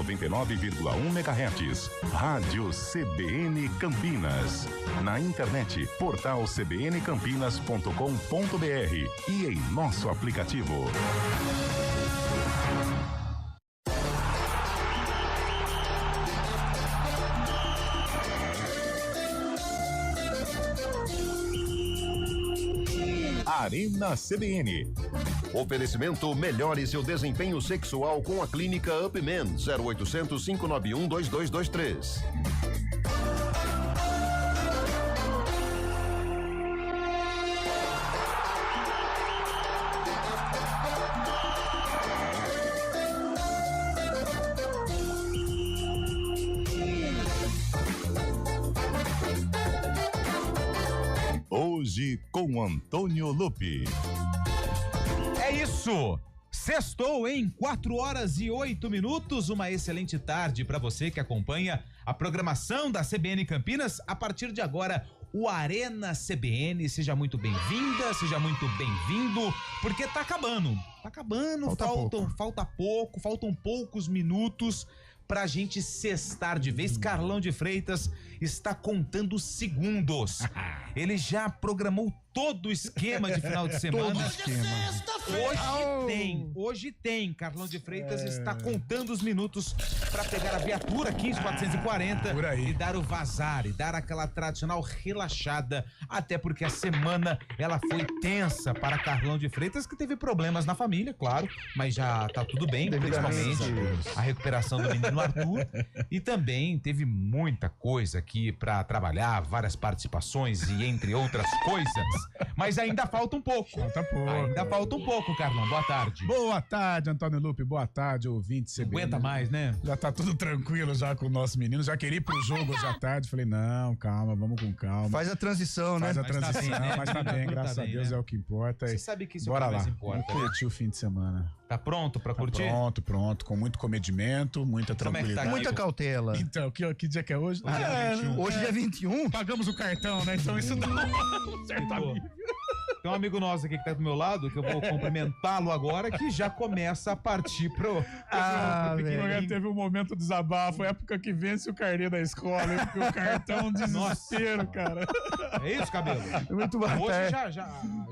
99,1 MHz. Rádio CBN Campinas. Na internet, portal cbncampinas.com.br e em nosso aplicativo. Arena CBN. Oferecimento: melhore seu desempenho sexual com a clínica Upman. 0800 591 2223. Hoje com Antônio Lupi. É isso! Sextou em 4h08. Uma excelente tarde para você que acompanha a programação da CBN Campinas. A partir de agora, o Arena CBN. Seja muito bem-vinda, seja muito bem-vindo, porque tá acabando. Faltam poucos minutos pra gente sextar de vez. Carlão de Freitas está contando os segundos. Ele já programou todo o esquema de final de semana. Todo esquema. Hoje tem. Carlão de Freitas está contando os minutos para pegar a viatura 15440 e dar o vazar, e dar aquela tradicional relaxada, até porque a semana ela foi tensa para Carlão de Freitas, que teve problemas na família, claro, mas já tá tudo bem, principalmente a recuperação do menino Arthur, e também teve muita coisa aqui para trabalhar, várias participações e entre outras coisas. Mas ainda falta um pouco. Ainda falta um pouco, Carlão. Boa tarde. Boa tarde, Antônio Lupe. Boa tarde, ouvinte CBN. Aguenta mais, né? Já tá tudo tranquilo já com o nosso menino. Já queria ir pro jogo hoje à tarde. Falei, não, calma, vamos com calma. Faz a transição, né? Mas tá bem, graças a Deus, é o que importa. Você sabe que isso bora é o que lá. mais importa. Vamos curtir o fim de semana. Tá pronto pra curtir? Pronto. Com muito comedimento, muita tranquilidade. Muita cautela. Então, que dia que é hoje? Hoje é 21. Pagamos o cartão, né? Então isso dá um certo amigo. Tem um amigo nosso aqui que tá do meu lado, que eu vou cumprimentá-lo agora, que já começa a partir pro velho. Teve um momento de desabafo, época que vence o carnê da escola, hein? Porque o cartão é um desespero, cara. É isso, Cabelo? Muito boa Hoje tarde.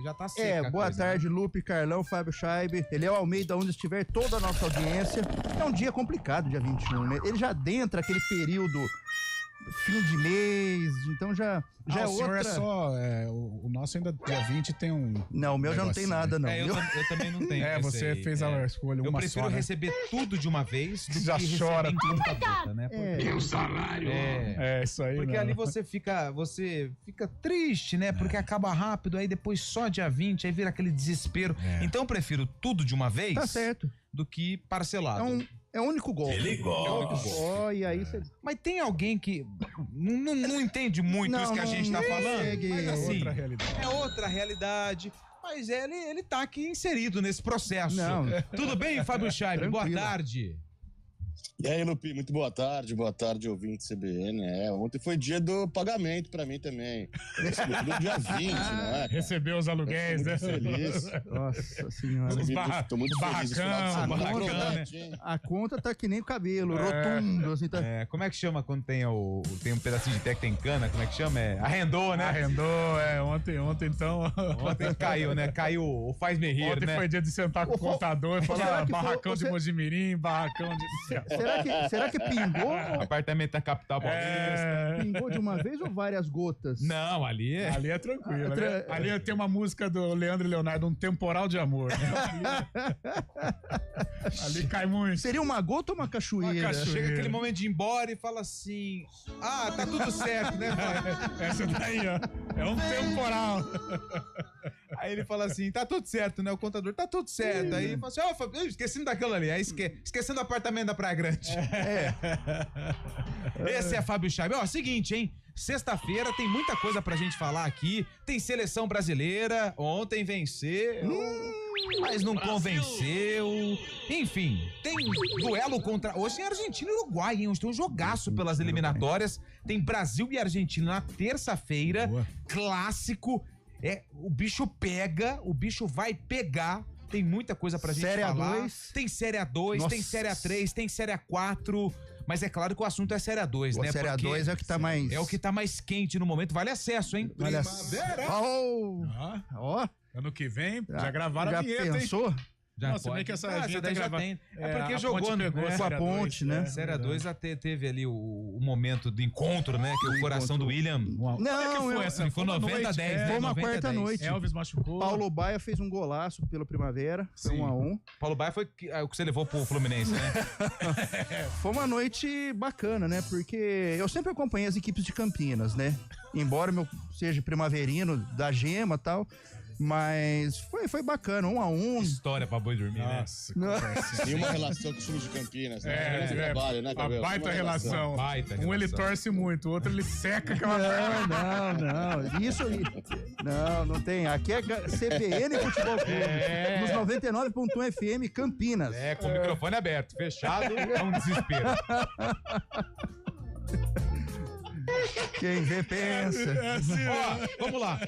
já tá seca. Boa tarde, Lupe, Carlão, Fábio Scheibe, Eliel Almeida, onde estiver toda a nossa audiência. É um dia complicado, dia 21, né? Ele já adentra aquele período fim de mês, então já é o senhor outra... é só, o nosso ainda dia 20 tem um... Não, o meu já não tem nada, não. Eu também não tenho. Você fez a escolha, eu uma prefiro só, né? receber tudo de uma vez do que já chora receber em conta, né? Porque o salário. Isso aí. Porque não. ali você fica triste, né? Porque acaba rápido, aí depois só dia 20, aí vira aquele desespero. Então eu prefiro tudo de uma vez. Tá certo. Do que parcelado. É o único golpe. Ele gosta. E aí você... Mas tem alguém que não entende muito isso que a gente tá falando? Mas assim, outra realidade. É outra realidade. Mas ele tá aqui inserido nesse processo. Não. Tudo bem, Fábio Scheibe? Boa tarde. E aí, Lupi, muito boa tarde, ouvinte CBN. Ontem foi dia do pagamento pra mim também. No dia 20, não é? Recebeu os aluguéis, né? Tô muito feliz. Nossa senhora. Tô muito feliz. Barracão, né? A conta tá que nem o cabelo, rotundo, assim, tá... Como é que chama quando tem um pedacinho de teco, tem cana? Como é que chama? Arrendou, né? Arrendou, ontem então... Ontem caiu, né? Caiu o faz-me rir, ontem né? foi dia de sentar com o contador e falar barracão de Mojimirim, barracão de... Será que pingou? Apartamento da capital paulista. Pingou de uma vez ou várias gotas? Não, ali é... Ali é tranquilo. Ali tem uma música do Leandro e Leonardo, Um Temporal de Amor. Né? Ali cai muito. Seria uma gota ou uma cachoeira? Chega aquele momento de ir embora e fala assim: tá tudo certo, né, pai? Essa daí, ó. É um temporal. Aí ele fala assim: tá tudo certo, né? O contador, tá tudo certo. Aí ele fala assim: esquecendo daquilo ali. Aí esquecendo o apartamento da Praia Grande. Esse é Fábio Scheibe. Seguinte, hein? Sexta-feira tem muita coisa pra gente falar aqui. Tem seleção brasileira. Ontem venceu, mas não convenceu. Enfim, tem duelo contra... Hoje tem Argentina e Uruguai, hein? Hoje tem um jogaço pelas eliminatórias. Tem Brasil e Argentina na terça-feira. Clássico. O bicho vai pegar. Tem muita coisa pra gente Série falar. A2. Tem Série A2, Nossa. tem Série A3, tem Série A4. Mas é claro que o assunto é Série A2, né? A Série Porque A2 é o que tá mais... é o que tá mais quente no momento. Vale acesso, hein? Olha Ah, ó, ano que vem, já gravaram a vinheta, hein? pensou? Já Nossa, bem que essa vinheta daí já gravada- tem. É É, porque a jogou Ponte né? pegou com a Série Ponte, A2, né? é, Série verdade. A2 teve ali o momento do encontro, né? Que é o coração do William. Como é que foi essa? Foi uma 90 a noite, 10, né? Foi uma 90 a quarta 10. noite. Elvis machucou. Paulo Baia fez um golaço pelo Primavera, foi Sim. 1-1. Paulo Baia foi o que você levou pro Fluminense, né? Foi uma noite bacana, né? Porque eu sempre acompanhei as equipes de Campinas, né? Embora eu seja primaverino da Gema e tal, mas foi bacana, 1-1. História pra boi dormir, né? Nossa, Nenhuma relação com os times de Campinas, né? Diferença de é, trabalho, né, a Cabelo? baita Nenhuma relação. Baita Um ele relação. torce muito, o outro ele seca aquela... Não. Isso aí. Não tem. Aqui é CBN Futebol Clube. Nos 99.1 FM Campinas. É, com o microfone aberto. Fechado, é um desespero. Quem vê, pensa. Ó, vamos lá.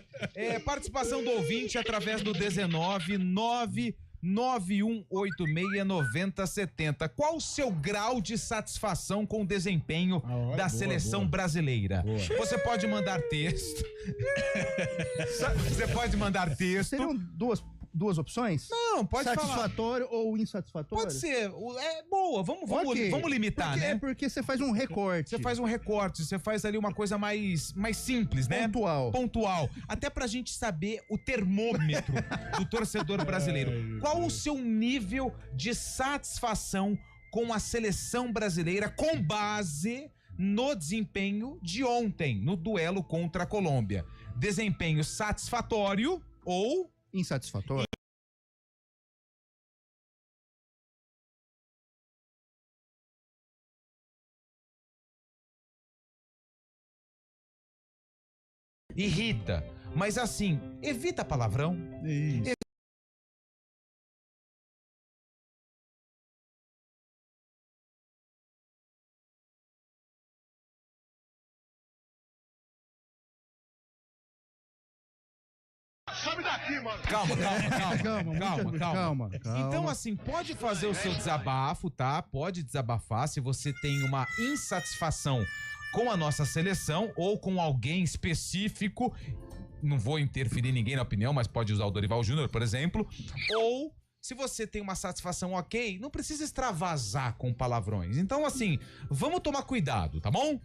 Participação do ouvinte através do 19991869070. Qual o seu grau de satisfação com o desempenho da seleção brasileira? Você pode mandar texto. Você pode mandar texto. Seriam duas opções? Não, pode falar. Satisfatório ou insatisfatório? Pode ser. É boa. Ok. Vamos limitar, né? Porque você faz um recorte. Você faz um recorte, você faz ali uma coisa mais simples, né? Pontual. Até pra gente saber o termômetro do torcedor brasileiro. Qual o seu nível de satisfação com a seleção brasileira com base no desempenho de ontem, no duelo contra a Colômbia? Desempenho satisfatório ou Insatisfatório. irrita. Mas assim, evita palavrão. Calma. Então, assim, pode fazer o seu desabafo, tá? Pode desabafar se você tem uma insatisfação com a nossa seleção ou com alguém específico. Não vou interferir ninguém na opinião, mas pode usar o Dorival Júnior, por exemplo. Ou se você tem uma satisfação ok, não precisa extravasar com palavrões. Então, assim, vamos tomar cuidado, tá bom?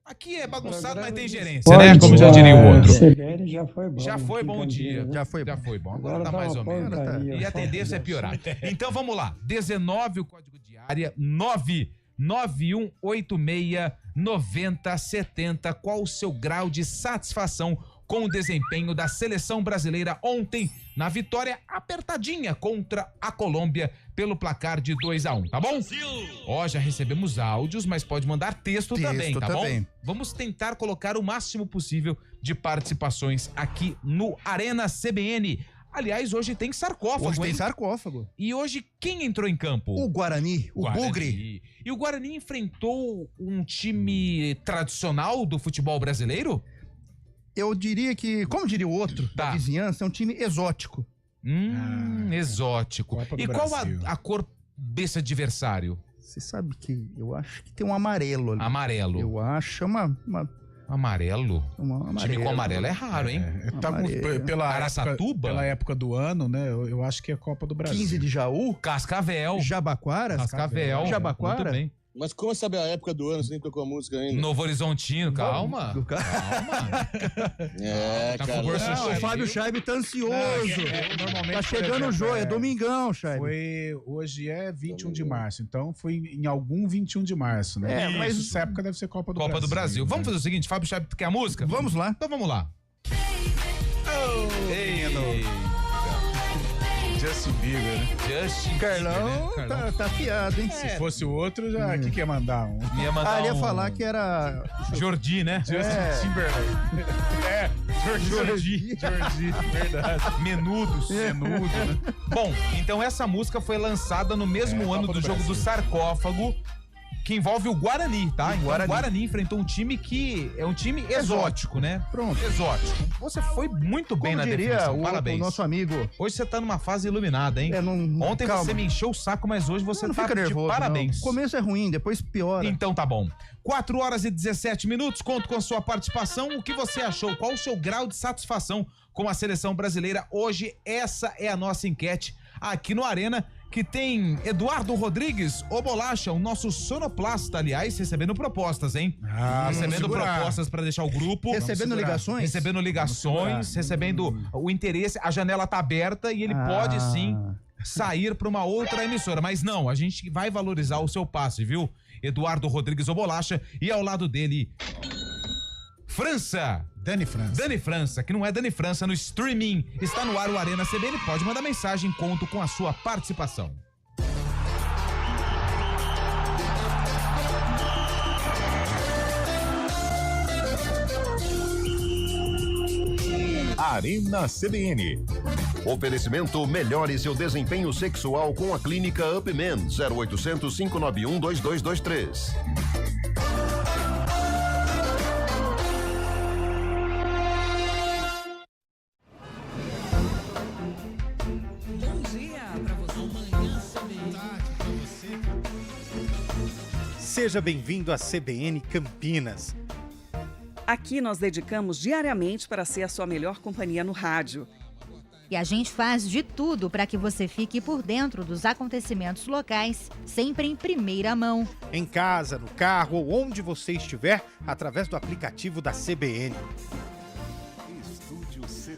Aqui é bagunçado, mas tem gerência, né? Como já diria o outro. CBN já foi bom. Já foi bom dia. Já foi bom. Agora tá mais ou menos. E a tendência é piorar. Então vamos lá. 19 o código de área, 991869070. Qual o seu grau de satisfação com o desempenho da seleção brasileira ontem na vitória apertadinha contra a Colômbia pelo placar de 2-1, tá bom? Ó, já recebemos áudios, mas pode mandar texto também, tá bom? Vamos tentar colocar o máximo possível de participações aqui no Arena CBN. Aliás, hoje tem sarcófago, Hoje tem hein? sarcófago. E hoje quem entrou em campo? O Guarani, o Bugre. E o Guarani enfrentou um time tradicional do futebol brasileiro? Eu diria que, como diria o outro, da vizinhança, é um time exótico. Exótico. E qual a cor desse adversário? Você sabe que eu acho que tem um amarelo ali. Amarelo. Eu acho uma Amarelo? Time com amarelo é raro, hein? Pela época do ano, né? Eu acho que é Copa do Brasil. 15 de Jaú. Cascavel. Jabaquara. Cascavel. Jabaquara. Muito bem. Mas como sabe a época do ano? Você nem tocou a música ainda. Novo Horizontino, calma. É, tá cara. O Fábio Scheibe tá ansioso. Normalmente, Tá chegando o jogo, é domingão, Scheibe. Hoje é 21 de março, então foi em algum 21 de março, né? Mas essa época deve ser Copa do Brasil. Vamos fazer o seguinte, Fábio Scheibe, tu quer a música? Vamos lá. Então vamos lá. Justin Bieber, né? Carlão tá afiado, hein? Se fosse o outro, já que ia mandar um? Ia falar que era... Jordi, né? Justin Timberlake. Jordi, verdade. Menudo, né? Bom, então essa música foi lançada no mesmo ano do jogo do sarcófago, que envolve o Guarani, tá? Então, Guarani. o Guarani enfrentou um time que é um time exótico, né? Pronto. Exótico. Você foi muito bem Como na diria definição, parabéns. o nosso amigo. Hoje você tá numa fase iluminada, hein? Ontem calma. você me encheu o saco, mas hoje você Não tá fica de nervoso, parabéns. não. O começo é ruim, depois piora. Então tá bom. 4 horas e 17 minutos, conto com a sua participação. O que você achou? Qual o seu grau de satisfação com a seleção brasileira? Hoje, essa é a nossa enquete aqui no Arena, que tem Eduardo Rodrigues, o Bolacha, o nosso sonoplasta, aliás, recebendo propostas, hein? Recebendo propostas pra deixar o grupo. Recebendo ligações? Recebendo ligações, recebendo o interesse. A janela tá aberta e ele pode sim sair pra uma outra emissora. Mas não, a gente vai valorizar o seu passe, viu? Eduardo Rodrigues, o Bolacha, e ao lado dele, França. Dani França, que não é Dani França, no streaming. Está no ar o Arena CBN. Pode mandar mensagem, conto com a sua participação. Arena CBN. Oferecimento melhore seu desempenho sexual com a clínica Upman 0800 591 2223. Seja bem-vindo à CBN Campinas. Aqui nós dedicamos diariamente para ser a sua melhor companhia no rádio. E a gente faz de tudo para que você fique por dentro dos acontecimentos locais, sempre em primeira mão. Em casa, no carro ou onde você estiver, através do aplicativo da CBN.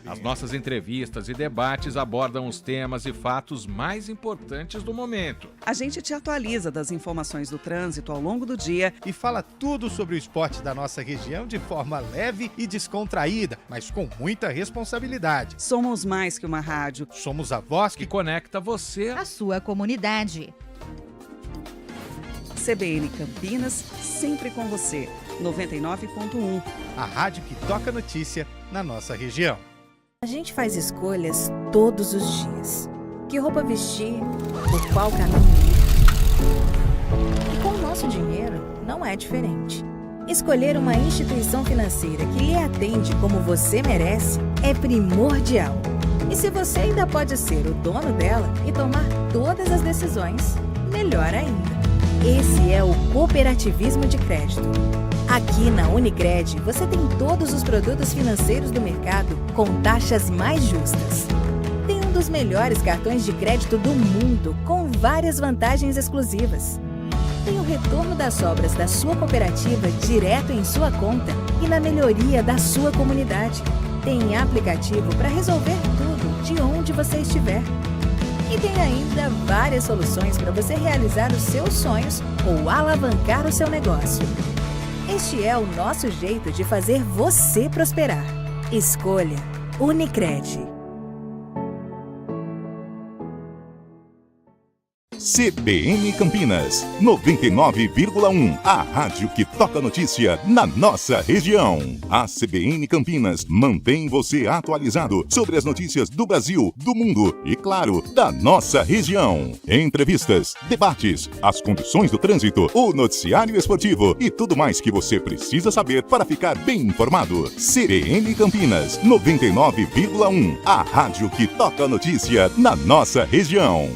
As nossas entrevistas e debates abordam os temas e fatos mais importantes do momento. A gente te atualiza das informações do trânsito ao longo do dia e fala tudo sobre o esporte da nossa região de forma leve e descontraída, mas com muita responsabilidade. Somos mais que uma rádio. Somos a voz que conecta você à sua comunidade. CBN Campinas, sempre com você. 99.1. A rádio que toca notícia na nossa região. A gente faz escolhas todos os dias. Que roupa vestir, por qual caminho ir. E com o nosso dinheiro, não é diferente. Escolher uma instituição financeira que lhe atende como você merece é primordial. E se você ainda pode ser o dono dela e tomar todas as decisões, melhor ainda. Esse é o cooperativismo de crédito. Aqui na Unicred, você tem todos os produtos financeiros do mercado com taxas mais justas. Tem um dos melhores cartões de crédito do mundo, com várias vantagens exclusivas. Tem o retorno das sobras da sua cooperativa direto em sua conta e na melhoria da sua comunidade. Tem aplicativo para resolver tudo de onde você estiver. E tem ainda várias soluções para você realizar os seus sonhos ou alavancar o seu negócio. Este é o nosso jeito de fazer você prosperar. Escolha Unicred. CBN Campinas, 99,1. A rádio que toca notícia na nossa região. A CBN Campinas mantém você atualizado sobre as notícias do Brasil, do mundo e, claro, da nossa região. Entrevistas, debates, as condições do trânsito, o noticiário esportivo e tudo mais que você precisa saber para ficar bem informado. CBN Campinas, 99,1. A rádio que toca notícia na nossa região.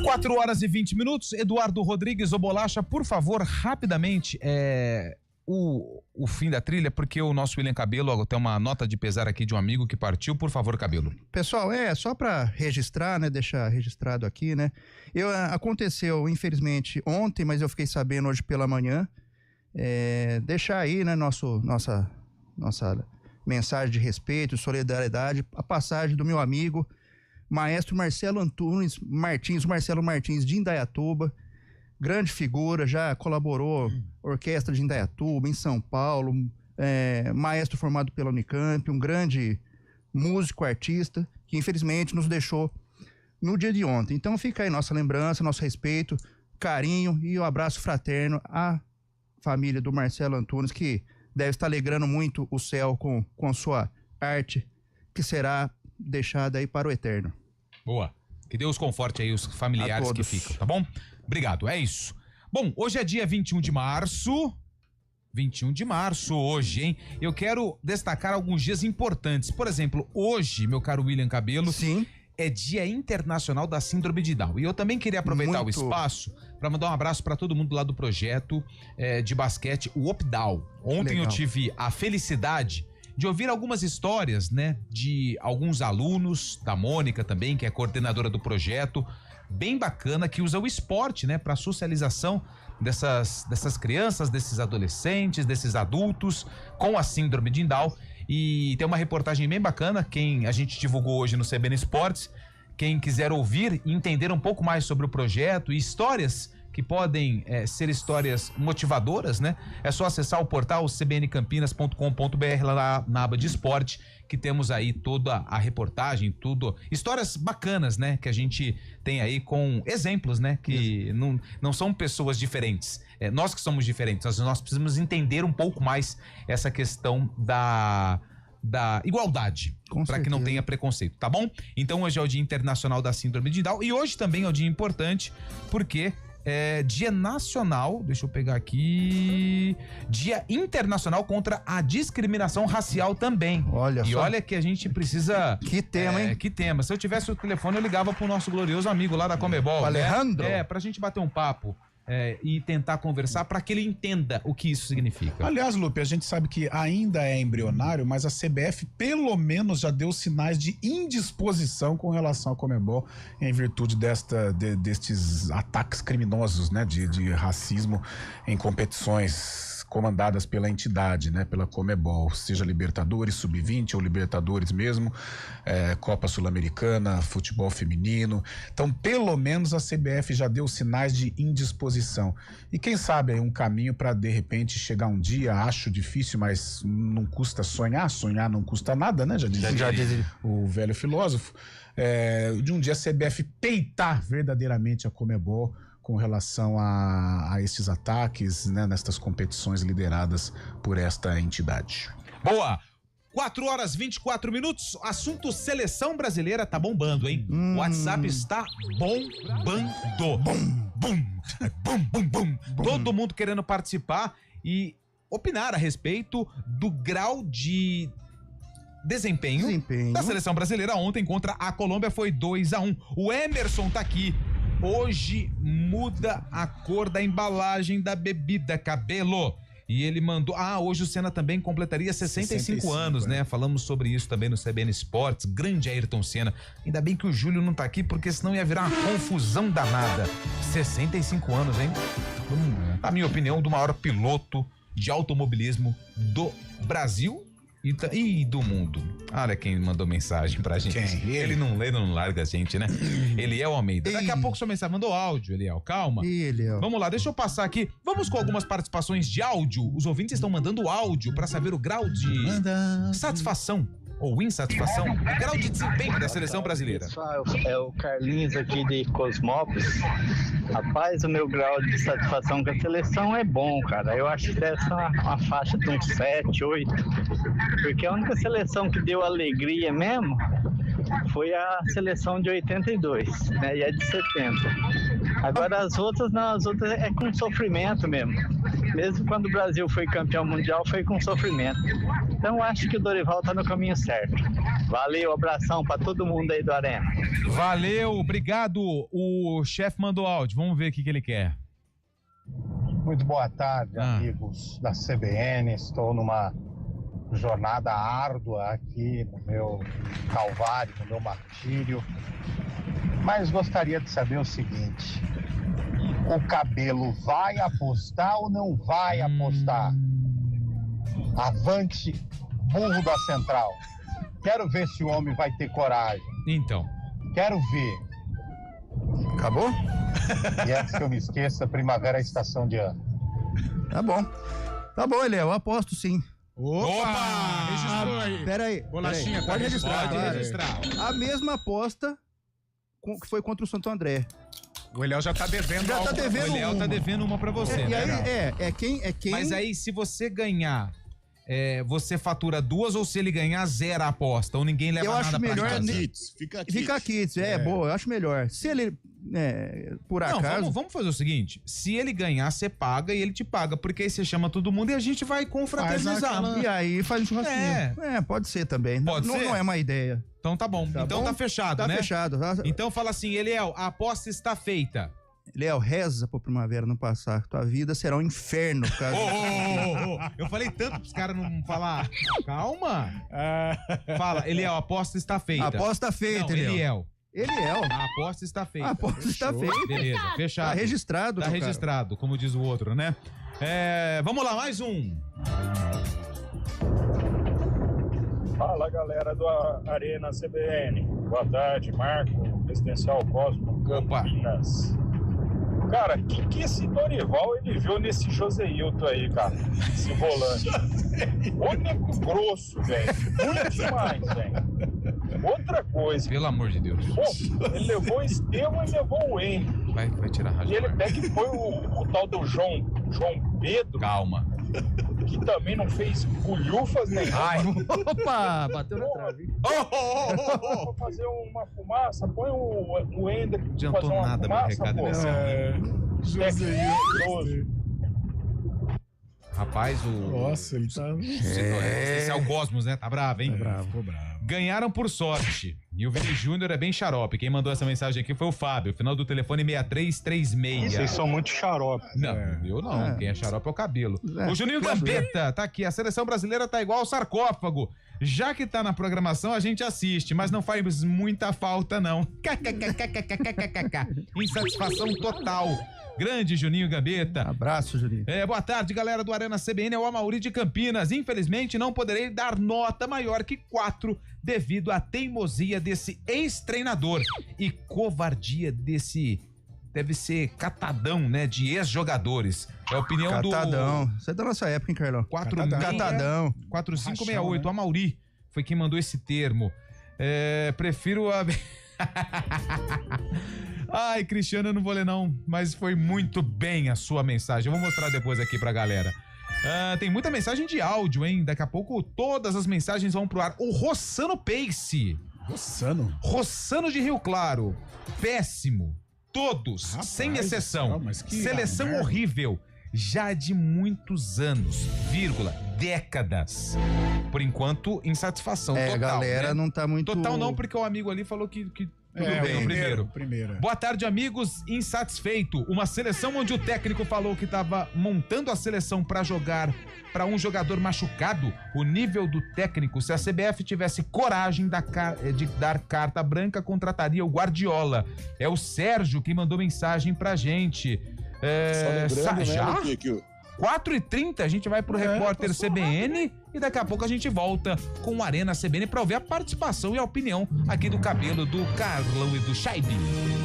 4 horas e 20 minutos. Eduardo Rodrigues, o Bolacha, por favor, rapidamente, o fim da trilha, porque o nosso William Cabelo tem uma nota de pesar aqui de um amigo que partiu. Por favor, Cabelo. Pessoal, só para registrar, né, deixar registrado aqui, né, aconteceu, infelizmente, ontem, mas eu fiquei sabendo hoje pela manhã, deixar aí, né, nossa mensagem de respeito, solidariedade, a passagem do meu amigo, Maestro Marcelo Antunes Martins, Marcelo Martins de Indaiatuba, grande figura, já colaborou orquestra de Indaiatuba, em São Paulo, maestro formado pela Unicamp, um grande músico, artista, que infelizmente nos deixou no dia de ontem. Então fica aí nossa lembrança, nosso respeito, carinho e o abraço fraterno à família do Marcelo Antunes, que deve estar alegrando muito o céu com sua arte, que será deixada aí para o eterno. Boa. Que Deus conforte aí os familiares que ficam, tá bom? Obrigado, é isso. Bom, hoje é dia 21 de março. 21 de março hoje, hein? Eu quero destacar alguns dias importantes. Por exemplo, hoje, meu caro William Cabelo, sim, é Dia Internacional da Síndrome de Down. E eu também queria aproveitar o espaço para mandar um abraço para todo mundo lá do projeto de basquete, o Opdown. Ontem eu tive a felicidade de ouvir algumas histórias, né, de alguns alunos, da Mônica também, que é coordenadora do projeto, bem bacana, que usa o esporte, né, para socialização dessas crianças, desses adolescentes, desses adultos com a síndrome de Down. E tem uma reportagem bem bacana, quem a gente divulgou hoje no CBN Esportes. Quem quiser ouvir e entender um pouco mais sobre o projeto e histórias que podem ser histórias motivadoras, né? É só acessar o portal cbncampinas.com.br lá na aba de esporte, que temos aí toda a reportagem, tudo, histórias bacanas, né? Que a gente tem aí com exemplos, né? Que não são pessoas diferentes, nós que somos diferentes, nós precisamos entender um pouco mais essa questão da igualdade, para que não tenha preconceito, tá bom? Então hoje é o Dia Internacional da Síndrome de Down e hoje também é um dia importante porque é Dia Nacional, deixa eu pegar aqui, Dia Internacional contra a Discriminação Racial também. Olha só. E olha que a gente precisa... Que tema, hein? Que tema. Se eu tivesse o telefone, eu ligava pro nosso glorioso amigo lá da Comebol. O Alejandro? Pra gente bater um papo. E tentar conversar para que ele entenda o que isso significa. Aliás, Lupe, a gente sabe que ainda é embrionário, mas a CBF pelo menos já deu sinais de indisposição com relação à Conmebol em virtude destes ataques criminosos, né, de racismo em competições comandadas pela entidade, né, pela Conmebol, seja Libertadores, Sub-20 ou Libertadores mesmo, Copa Sul-Americana, futebol feminino. Então, pelo menos a CBF já deu sinais de indisposição. E quem sabe aí um caminho para de repente chegar um dia, acho difícil, mas não custa sonhar não custa nada, né? Já dizia o velho filósofo. De um dia a CBF peitar verdadeiramente a Conmebol com relação a esses ataques, né, nestas competições lideradas por esta entidade. Boa! 4h24, assunto seleção brasileira tá bombando, hein? O WhatsApp está bombando. Bum. Todo mundo querendo participar e opinar a respeito do grau de desempenho da seleção brasileira ontem contra a Colômbia, foi 2-1. O Emerson tá aqui. Hoje muda a cor da embalagem da bebida, Cabelo. E ele mandou... hoje o Senna também completaria 65 anos, né? Falamos sobre isso também no CBN Esportes. Grande Ayrton Senna. Ainda bem que o Júlio não tá aqui, porque senão ia virar uma confusão danada. 65 anos, hein? Na minha opinião, do maior piloto de automobilismo do Brasil e do mundo. Olha quem mandou mensagem pra gente. Quem? Ele não lê, não larga a gente, né? Eliel Almeida. Daqui a pouco sua mensagem mandou áudio, Eliel. Calma. Vamos lá, deixa eu passar aqui. Vamos com algumas participações de áudio. Os ouvintes estão mandando áudio pra saber o grau de satisfação ou insatisfação, o grau de desempenho da seleção brasileira. Pessoal, é o Carlinhos aqui de Cosmópolis. Rapaz, o meu grau de satisfação com a seleção é bom, cara. Eu acho que deve ser uma faixa de uns 7, 8. Porque a única seleção que deu alegria mesmo foi a seleção de 82, né? E é de 70. Agora as outras é com sofrimento mesmo. Mesmo quando o Brasil foi campeão mundial, foi com sofrimento. Então eu acho que o Dorival tá no caminho certo. Valeu, abração pra todo mundo aí do Arena. Valeu, obrigado. O chefe mandou áudio, vamos ver o que ele quer. Muito boa tarde, amigos da CBN. Estou numa jornada árdua aqui no meu calvário, no meu martírio. Mas gostaria de saber o seguinte: o Cabelo vai apostar ou não vai apostar? Avante, burro da Central. Quero ver se o homem vai ter coragem. Então. Quero ver. Acabou? E antes que eu me esqueça, primavera é estação de ano. Tá bom, Eliel, eu aposto sim. Opa! Registrou aí. Peraí. Bolachinha, pode registrar. Pode registrar. A mesma aposta que foi contra o Santo André. O Eliel já tá devendo. O Eliel tá devendo uma pra você. E aí, quem... Mas aí, se você ganhar você fatura 2 ou se ele ganhar, 0 a aposta, ou ninguém leva nada pra casa. Fica kits, boa, eu acho melhor. Se ele, por acaso... Vamos fazer o seguinte, se ele ganhar, você paga e ele te paga, porque aí você chama todo mundo e a gente vai confraternizar. E aí faz um churrasquinho. Pode ser também. Pode ser? Não é má ideia. Então tá bom. Então tá fechado, né? Tá fechado. Então fala assim, Eliel, a aposta está feita. Léo, reza pro primavera não passar. Tua vida será um inferno. Eu falei tanto pros caras não falar. Calma. Fala, Eliel, a aposta está feita. A aposta feita, Eliel. Eliel. A aposta está feita. A aposta está feita. Beleza, fechado. Tá registrado. Tá registrado, como diz o outro, né? Vamos lá, mais um. Fala, galera do Arena CBN. Boa tarde, Marco, Residencial Cosmo, Campinas. Cara, que esse Dorival ele viu nesse Joseilton aí, cara? Esse volante. Único grosso, velho. Muito demais, velho. Outra coisa. Pelo amor de Deus. Pô, ele levou o Estevão e levou o Henry. Vai tirar a rádio. E ele pega e põe o tal do João Pedro. Calma. Que também não fez bulhufas nem nada. Opa, bateu na trave. Vou fazer uma fumaça, põe o Ender. Não adiantou nada meu recado nesse Rapaz, Nossa, ele tá... Esse é o Cosmos, né? Tá bravo, hein? Ficou bravo. Ganharam por sorte. E o Vini Júnior é bem xarope. Quem mandou essa mensagem aqui foi o Fábio. Final do telefone 6336. Vocês são muito xarope. Não, eu não. Quem é xarope é o cabelo. O Juninho Gambetta tá aqui. A seleção brasileira tá igual ao sarcófago. Já que tá na programação, a gente assiste, mas não faz muita falta, não. Insatisfação total. Grande Juninho Gambetta. Abraço, Juninho. Boa tarde, galera do Arena CBN, é o Amauri de Campinas. Infelizmente, não poderei dar nota maior que 4 devido à teimosia desse ex-treinador e covardia desse... Deve ser catadão, né? De ex-jogadores. É a opinião catadão. Você é da nossa época, hein, Carlão? Catadão. 4568, né? O Amauri foi quem mandou esse termo. Prefiro a... Ai, Cristiano, eu não vou ler não, mas foi muito bem a sua mensagem. Eu vou mostrar depois aqui pra galera. Tem muita mensagem de áudio, hein? Daqui a pouco todas as mensagens vão pro ar. O Rossano Pace. Rossano de Rio Claro. Péssimo. Todos, rapaz, sem exceção. Seleção horrível. Já de muitos anos, décadas. Por enquanto, insatisfação total. A galera, né? Não tá muito... Total não, porque o amigo ali falou que tudo bem, o primeiro. Boa tarde, amigos. Insatisfeito. Uma seleção onde o técnico falou que tava montando a seleção pra jogar pra um jogador machucado. O nível do técnico, se a CBF tivesse coragem de dar carta branca, contrataria o Guardiola. É o Sérgio que mandou mensagem pra gente. Só lembrando, já? Né, que 4h30 a gente vai pro repórter CBN e daqui a pouco a gente volta com o Arena CBN pra ouvir a participação e a opinião aqui do cabelo do Carlão e do Chaib.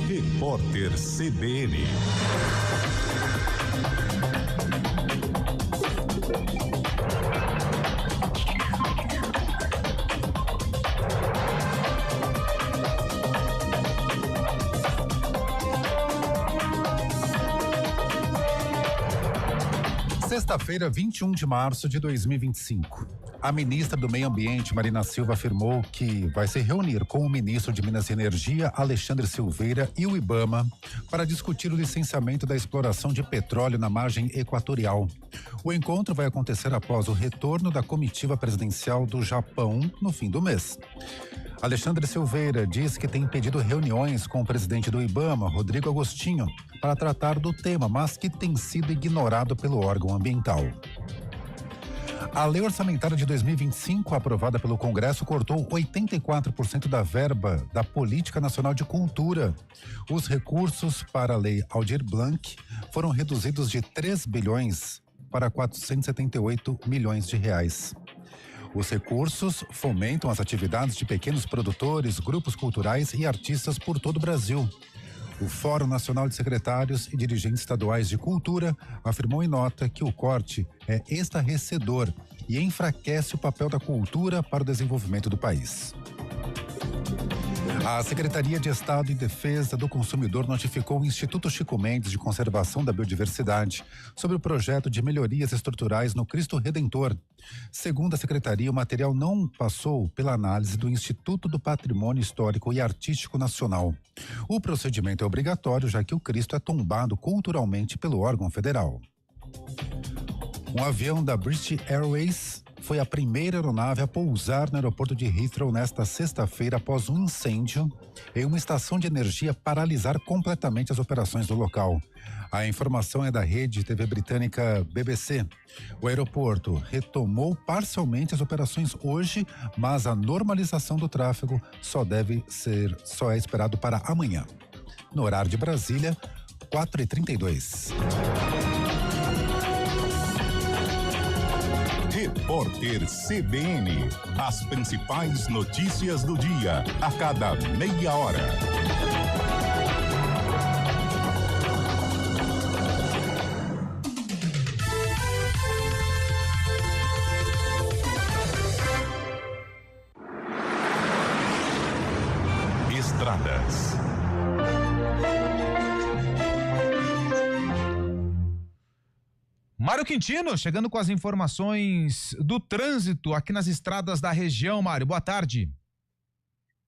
Repórter CBN. Sexta-feira, 21 de março de 2025. A ministra do Meio Ambiente, Marina Silva, afirmou que vai se reunir com o ministro de Minas e Energia, Alexandre Silveira, e o IBAMA para discutir o licenciamento da exploração de petróleo na margem equatorial. O encontro vai acontecer após o retorno da comitiva presidencial do Japão no fim do mês. Alexandre Silveira diz que tem pedido reuniões com o presidente do IBAMA, Rodrigo Agostinho, para tratar do tema, mas que tem sido ignorado pelo órgão ambiental. A Lei Orçamentária de 2025, aprovada pelo Congresso, cortou 84% da verba da Política Nacional de Cultura. Os recursos para a Lei Aldir Blanc foram reduzidos de 3 bilhões para 478 milhões de reais. Os recursos fomentam as atividades de pequenos produtores, grupos culturais e artistas por todo o Brasil. O Fórum Nacional de Secretários e Dirigentes Estaduais de Cultura afirmou em nota que o corte é estarrecedor e enfraquece o papel da cultura para o desenvolvimento do país. A Secretaria de Estado e Defesa do Consumidor notificou o Instituto Chico Mendes de Conservação da Biodiversidade sobre o projeto de melhorias estruturais no Cristo Redentor. Segundo a Secretaria, o material não passou pela análise do Instituto do Patrimônio Histórico e Artístico Nacional. O procedimento é obrigatório, já que o Cristo é tombado culturalmente pelo órgão federal. Um avião da British Airways foi a primeira aeronave a pousar no aeroporto de Heathrow nesta sexta-feira após um incêndio em uma estação de energia paralisar completamente as operações do local. A informação é da rede TV britânica BBC. O aeroporto retomou parcialmente as operações hoje, mas a normalização do tráfego só é esperado para amanhã. No horário de Brasília, 4h32. Repórter CBN. As principais notícias do dia, a cada meia hora. Estradas. Mário Quintino, chegando com as informações do trânsito aqui nas estradas da região. Mário, boa tarde.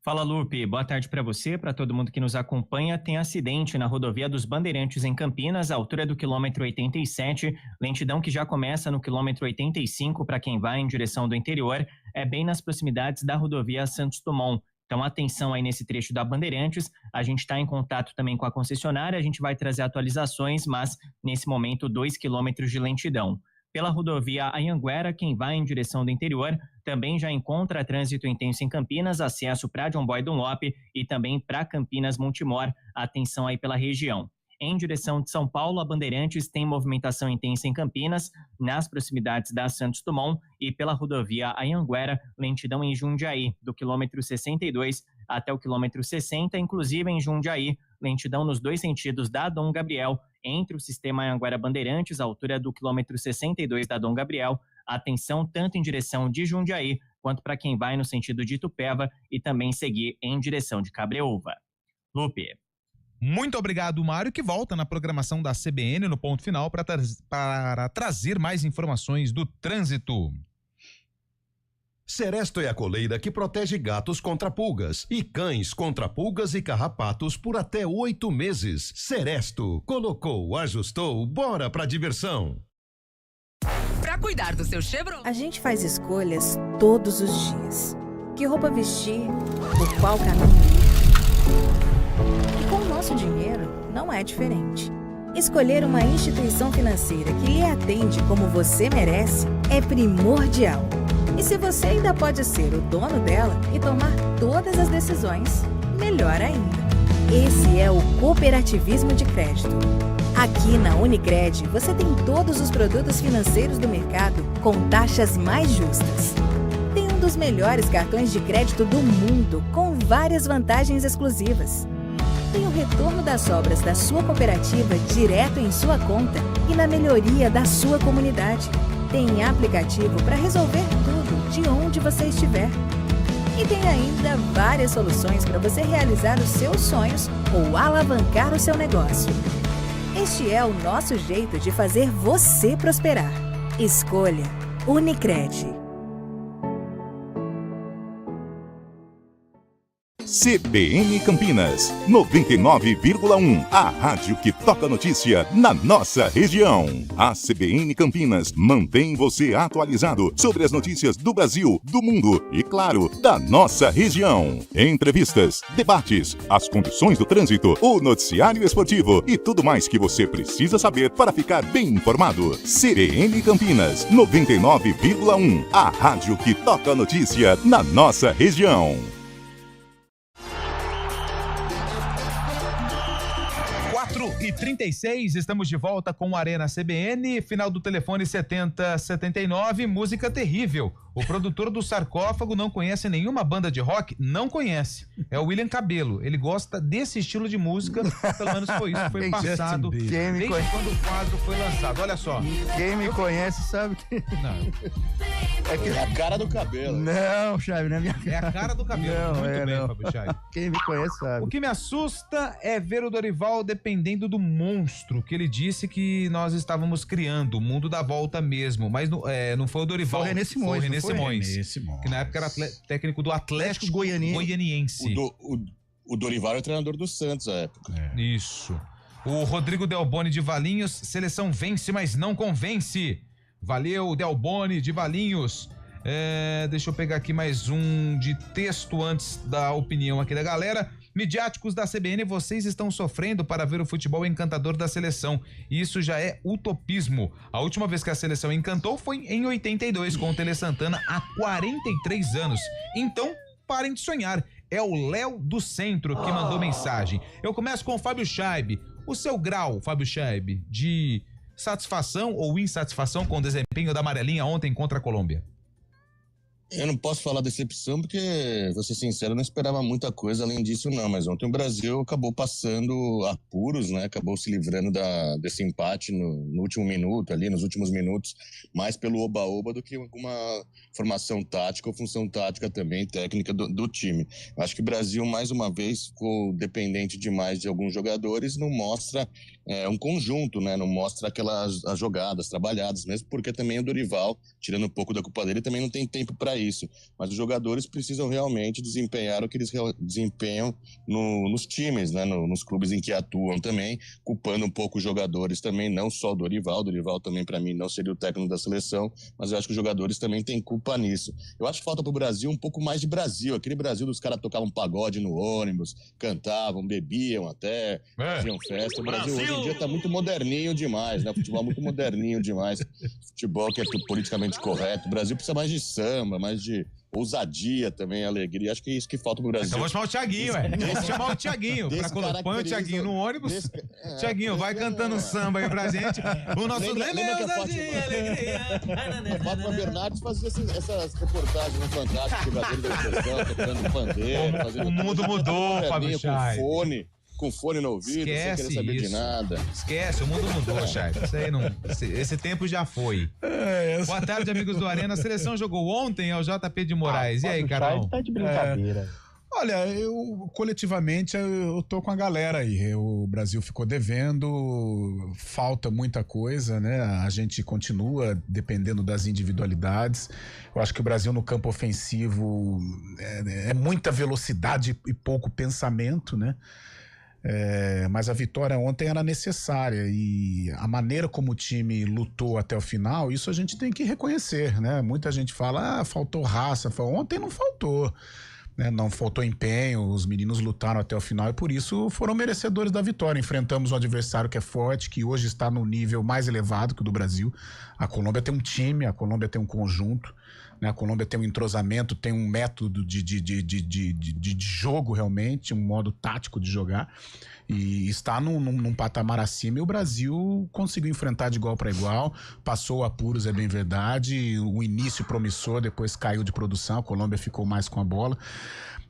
Fala, Lupe. Boa tarde para você, para todo mundo que nos acompanha. Tem acidente na rodovia dos Bandeirantes em Campinas, à altura do quilômetro 87, lentidão que já começa no quilômetro 85 para quem vai em direção do interior, é bem nas proximidades da rodovia Santos Dumont. Então, atenção aí nesse trecho da Bandeirantes, a gente está em contato também com a concessionária, a gente vai trazer atualizações, mas nesse momento 2 quilômetros de lentidão. Pela rodovia Anhanguera, quem vai em direção do interior também já encontra trânsito intenso em Campinas, acesso para John Boy Dunlop e também para Campinas Montemor, atenção aí pela região. Em direção de São Paulo, a Bandeirantes tem movimentação intensa em Campinas, nas proximidades da Santos Dumont e pela rodovia Anhanguera, lentidão em Jundiaí, do quilômetro 62 até o quilômetro 60, inclusive em Jundiaí, lentidão nos dois sentidos da Dom Gabriel, entre o sistema Anhanguera Bandeirantes, à altura do quilômetro 62 da Dom Gabriel, atenção tanto em direção de Jundiaí, quanto para quem vai no sentido de Itupeva e também seguir em direção de Cabreúva. Lupe. Muito obrigado, Mário, que volta na programação da CBN no ponto final para trazer mais informações do trânsito. Seresto é a coleira que protege gatos contra pulgas e cães contra pulgas e carrapatos por até 8 meses. Seresto, colocou, ajustou, bora pra diversão. Para cuidar do seu Chevrolet, a gente faz escolhas todos os dias. Que roupa vestir, por qual caminho ir. E com o nosso dinheiro, não é diferente. Escolher uma instituição financeira que lhe atende como você merece é primordial. E se você ainda pode ser o dono dela e tomar todas as decisões, melhor ainda. Esse é o cooperativismo de crédito. Aqui na Unicred, você tem todos os produtos financeiros do mercado com taxas mais justas. Tem um dos melhores cartões de crédito do mundo, com várias vantagens exclusivas. Tem o retorno das sobras da sua cooperativa direto em sua conta e na melhoria da sua comunidade. Tem aplicativo para resolver tudo de onde você estiver. E tem ainda várias soluções para você realizar os seus sonhos ou alavancar o seu negócio. Este é o nosso jeito de fazer você prosperar. Escolha Unicred. CBN Campinas, 99,1. A rádio que toca notícia na nossa região. A CBN Campinas mantém você atualizado sobre as notícias do Brasil, do mundo e, claro, da nossa região. Entrevistas, debates, as condições do trânsito, o noticiário esportivo e tudo mais que você precisa saber para ficar bem informado. CBN Campinas, 99,1. A rádio que toca notícia na nossa região. 4h36, estamos de volta com o Arena CBN, final do telefone 7079, música terrível. O produtor do Sarcófago não conhece nenhuma banda de rock? Não conhece. É o William Cabelo. Ele gosta desse estilo de música, pelo menos foi isso que foi passado desde quando o quadro foi lançado. Olha só. Quem me conhece sabe que... Não. É a cara do cabelo. Não, Chave, não é minha cara. É a cara do cabelo. Não, Muito bem, não. Fábio Chave. Quem me conhece sabe. O que me assusta é ver o Dorival dependendo do monstro que ele disse que nós estávamos criando, o mundo da volta mesmo. Mas não foi o Dorival. Foi o René Simões. Foi o René René Simões. Simões. Que na época era técnico do Atlético Goianiense. O Dorival era o treinador do Santos à época. Isso. O Rodrigo Delboni de Valinhos, seleção vence, mas não convence. Valeu, Delboni de Valinhos. Deixa eu pegar aqui mais um de texto antes da opinião aqui da galera. Midiáticos da CBN, vocês estão sofrendo para ver o futebol encantador da seleção. Isso já é utopismo. A última vez que a seleção encantou foi em 82 com o Tele Santana há 43 anos. Então, parem de sonhar. É o Léo do Centro que mandou mensagem. Eu começo com o Fábio Scheibe. O seu grau, Fábio Scheibe, de satisfação ou insatisfação com o desempenho da amarelinha ontem contra a Colômbia? Eu não posso falar decepção porque, vou ser sincero, eu não esperava muita coisa além disso não, mas ontem o Brasil acabou passando apuros, né, acabou se livrando desse empate no último minuto ali, nos últimos minutos, mais pelo oba-oba do que alguma formação tática ou função tática também, técnica do time. Eu acho que o Brasil, mais uma vez, ficou dependente demais de alguns jogadores, não mostra um conjunto, né, não mostra as jogadas trabalhadas, mesmo porque também o Dorival, tirando um pouco da culpa dele, também não tem tempo para isso, mas os jogadores precisam realmente desempenhar o que eles desempenham nos times, né, nos clubes em que atuam também, culpando um pouco os jogadores também, não só o Dorival também para mim não seria o técnico da seleção, mas eu acho que os jogadores também têm culpa nisso. Eu acho que falta pro Brasil um pouco mais de Brasil, aquele Brasil dos caras tocavam pagode no ônibus, cantavam, bebiam até, faziam festa. O Brasil hoje em dia tá muito moderninho demais, né, futebol muito moderninho demais, futebol que é politicamente correto. O Brasil precisa mais de samba, mais de ousadia também, alegria. Acho que é isso que falta pro Brasil. Então vou chamar o Thiaguinho, Vou chamar o Thiaguinho. Põe o Thiaguinho no ônibus. Thiaguinho, vai cantando samba aí pra gente. O nosso lembra que a Fátima Bernardes fazia essas reportagens no Fantástico, jogadores da seleção, tocando pandeiro. O mundo mudou, Fábio Chay. Com fone no ouvido, sem querer saber de nada. Esquece, o mundo mudou, Chay. Isso aí não. Esse tempo já foi. Boa tarde, amigos do Arena. A seleção jogou ontem ao JP de Moraes. E aí, Carol? Tá de brincadeira. Olha, coletivamente eu tô com a galera aí. O Brasil ficou devendo, falta muita coisa, né? A gente continua dependendo das individualidades. Eu acho que o Brasil no campo ofensivo é muita velocidade e pouco pensamento, né? Mas a vitória ontem era necessária e a maneira como o time lutou até o final, isso a gente tem que reconhecer, né? Muita gente fala, faltou raça. Ontem não faltou. Não faltou empenho, os meninos lutaram até o final e por isso foram merecedores da vitória. Enfrentamos um adversário que é forte, que hoje está no nível mais elevado que o do Brasil. A Colômbia tem um time, a Colômbia tem um conjunto, né? A Colômbia tem um entrosamento, tem um método de jogo realmente, um modo tático de jogar e está num patamar acima, e o Brasil conseguiu enfrentar de igual para igual, passou apuros, é bem verdade, o início promissor, depois caiu de produção, a Colômbia ficou mais com a bola.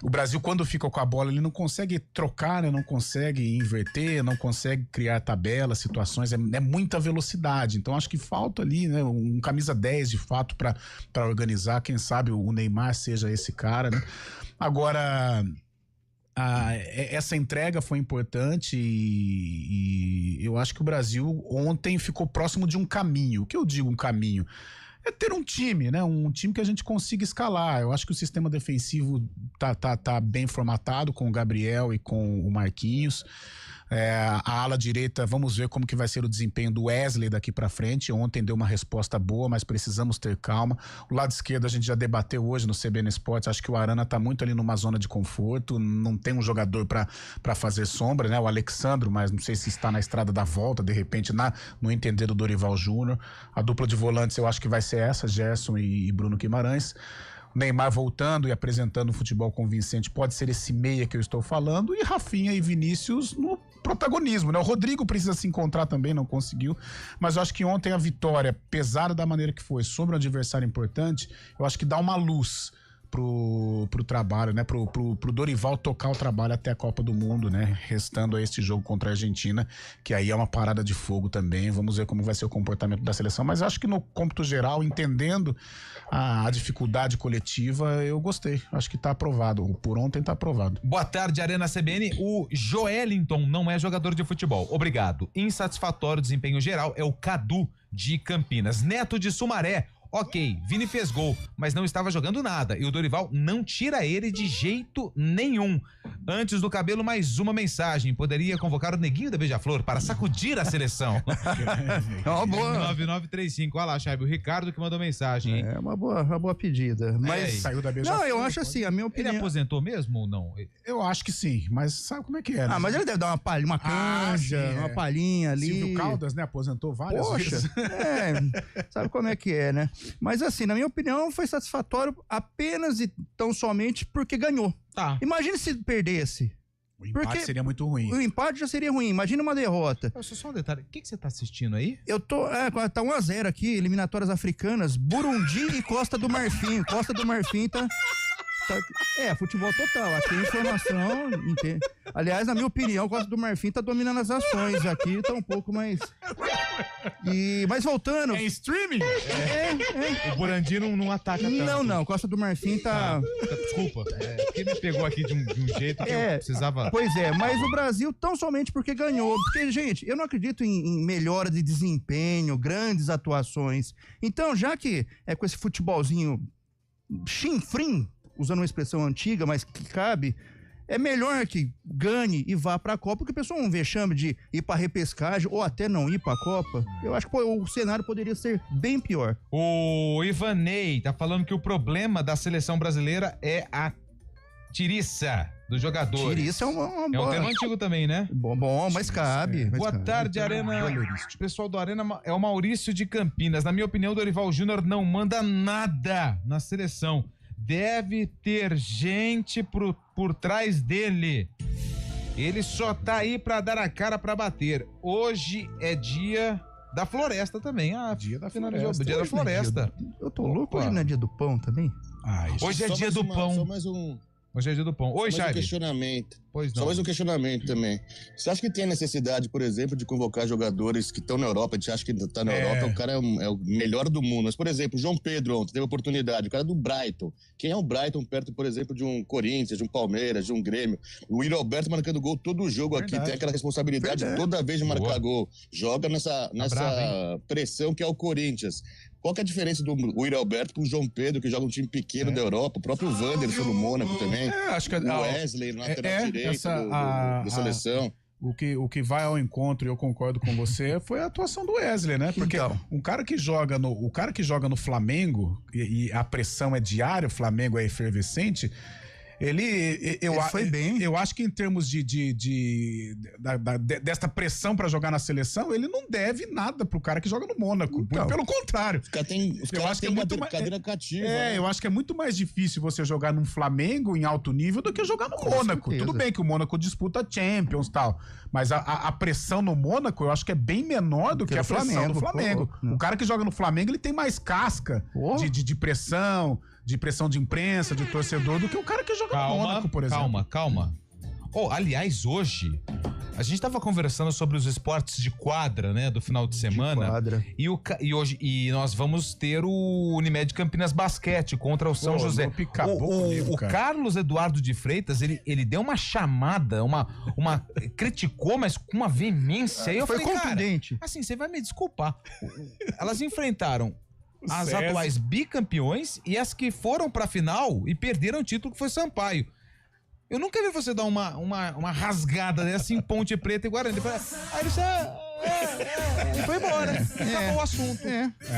O Brasil, quando fica com a bola, ele não consegue trocar, né? Não consegue inverter, não consegue criar tabelas, situações, é muita velocidade. Então acho que falta ali, né, um camisa 10 de fato para organizar. Quem sabe o Neymar seja esse cara, né? Agora, essa entrega foi importante e eu acho que o Brasil ontem ficou próximo de um caminho. O que eu digo um caminho? É ter um time, né? Um time que a gente consiga escalar. Eu acho que o sistema defensivo tá bem formatado com o Gabriel e com o Marquinhos. A ala direita, vamos ver como que vai ser o desempenho do Wesley daqui pra frente. Ontem deu uma resposta boa, mas precisamos ter calma. O lado esquerdo a gente já debateu hoje no CBN Esportes. Acho que o Arana tá muito ali numa zona de conforto, não tem um jogador pra fazer sombra, né? O Alexandro, mas não sei se está na estrada da volta, de repente, no entender do Dorival Júnior. A dupla de volantes eu acho que vai ser essa, Gerson e Bruno Guimarães. Neymar voltando e apresentando um futebol convincente, pode ser esse meia que eu estou falando, e Rafinha e Vinícius no protagonismo, né? O Rodrigo precisa se encontrar também, não conseguiu, mas eu acho que ontem a vitória, pesada da maneira que foi, sobre um adversário importante, eu acho que dá uma luz pro trabalho, né? Pro Dorival tocar o trabalho até a Copa do Mundo, né? Restando a este jogo contra a Argentina, que aí é uma parada de fogo também. Vamos ver como vai ser o comportamento da seleção, mas acho que no cômputo geral, entendendo a dificuldade coletiva, eu gostei. Acho que tá aprovado. Por ontem tá aprovado. Boa tarde, Arena CBN. O Joelinton não é jogador de futebol. Obrigado. Insatisfatório desempenho geral é o Cadu de Campinas. Neto de Sumaré. Ok, Vini fez gol, mas não estava jogando nada e o Dorival não tira ele de jeito nenhum. Antes do cabelo, mais uma mensagem. Poderia convocar o Neguinho da Beija-Flor para sacudir a seleção. É uma boa. 9935. Olha lá, Chaibe, o Ricardo que mandou mensagem. Hein? É uma boa pedida. Mas saiu da Beija-Flor. Não, eu acho assim, a minha opinião. Ele aposentou mesmo ou não? Eu acho que sim, mas sabe como é que é, né? Mas ele deve dar uma palha, uma canja, uma palhinha ali. Silvio Caldas, né? Aposentou várias vezes. Sabe como é que é, né? Mas assim, na minha opinião, foi satisfatório apenas e tão somente porque ganhou. Tá. Imagina se perdesse. O empate seria muito ruim. O empate já seria ruim. Imagina uma derrota. Só um detalhe. O que você tá assistindo aí? Eu tô... tá 1-0 aqui, eliminatórias africanas. Burundi e Costa do Marfim. Costa do Marfim tá... futebol total. Aqui informação. Aliás, na minha opinião, Costa do Marfim tá dominando as ações. Aqui tá um pouco mais. Mas voltando. É streaming? O Burundi não ataca tanto. Não. Costa do Marfim tá. Desculpa. Porque me pegou aqui de um jeito que eu precisava. Pois é, mas o Brasil tão somente porque ganhou. Porque, gente, eu não acredito em melhora de desempenho, grandes atuações. Então, já que é com esse futebolzinho chinfrim, usando uma expressão antiga, mas que cabe, é melhor que ganhe e vá pra Copa, porque a pessoa não vexame de ir pra repescagem ou até não ir pra Copa. Eu acho que o cenário poderia ser bem pior. O Ivanei tá falando que o problema da seleção brasileira é a tiriça dos jogadores. Tiriça é uma boa. É um tema antigo também, né? Bom, mas cabe. Boa tarde, Arena. O pessoal do Arena é o Maurício de Campinas. Na minha opinião, o Dorival Júnior não manda nada na seleção. Deve ter gente por trás dele. Ele só tá aí pra dar a cara pra bater. Hoje é dia da floresta também. Dia da floresta. Dia da floresta. Eu tô louco, hoje não é dia do pão também? Hoje é dia do pão. Só mais um... Hoje é dia do pão. Oi, Chay. Um questionamento. Pois não. Só mais um questionamento também. Você acha que tem a necessidade, por exemplo, de convocar jogadores que estão na Europa? A gente acha que tá na Europa, o cara é o melhor do mundo. Mas, por exemplo, o João Pedro ontem teve oportunidade, o cara do Brighton. Quem é o Brighton perto, por exemplo, de um Corinthians, de um Palmeiras, de um Grêmio? O Will Alberto marcando gol todo o jogo aqui, tem aquela responsabilidade toda vez de marcar gol. Joga nessa pressão que é o Corinthians. Qual que é a diferença do Will Alberto pro João Pedro, que joga um time pequeno da Europa, o próprio Wanderson do Mônaco também, acho que o Wesley, no lateral direito da seleção. O que vai ao encontro, e eu concordo com você, foi a atuação do Wesley, né? Porque um cara que joga no Flamengo, e a pressão é diária, o Flamengo é efervescente, ele foi bem. Eu acho que em termos desta pressão pra jogar na seleção, ele não deve nada pro cara que joga no Mônaco. Pelo contrário. Os caras têm cadeira cativa. Eu acho que é muito mais difícil você jogar num Flamengo em alto nível do que jogar no Mônaco. Certeza. Tudo bem que o Mônaco disputa Champions e tal, mas a pressão no Mônaco eu acho que é bem menor do que a pressão do Flamengo. O cara que joga no Flamengo, ele tem mais casca de pressão, de pressão de imprensa, de torcedor, do que o cara que joga no Mônaco, por exemplo. Calma. Aliás, hoje, a gente tava conversando sobre os esportes de quadra, né, do final de semana. E nós vamos ter o Unimed Campinas Basquete contra o São José. O Carlos Eduardo de Freitas, ele deu uma chamada, criticou, mas com uma veemência. Aí eu falei, contundente. Cara, assim, você vai me desculpar. Elas enfrentaram as atuais bicampeões e as que foram pra final e perderam o título, que foi Sampaio. Eu nunca vi você dar uma rasgada dessa em Ponte Preta e Guarani. Aí ele foi embora. Acabou o assunto.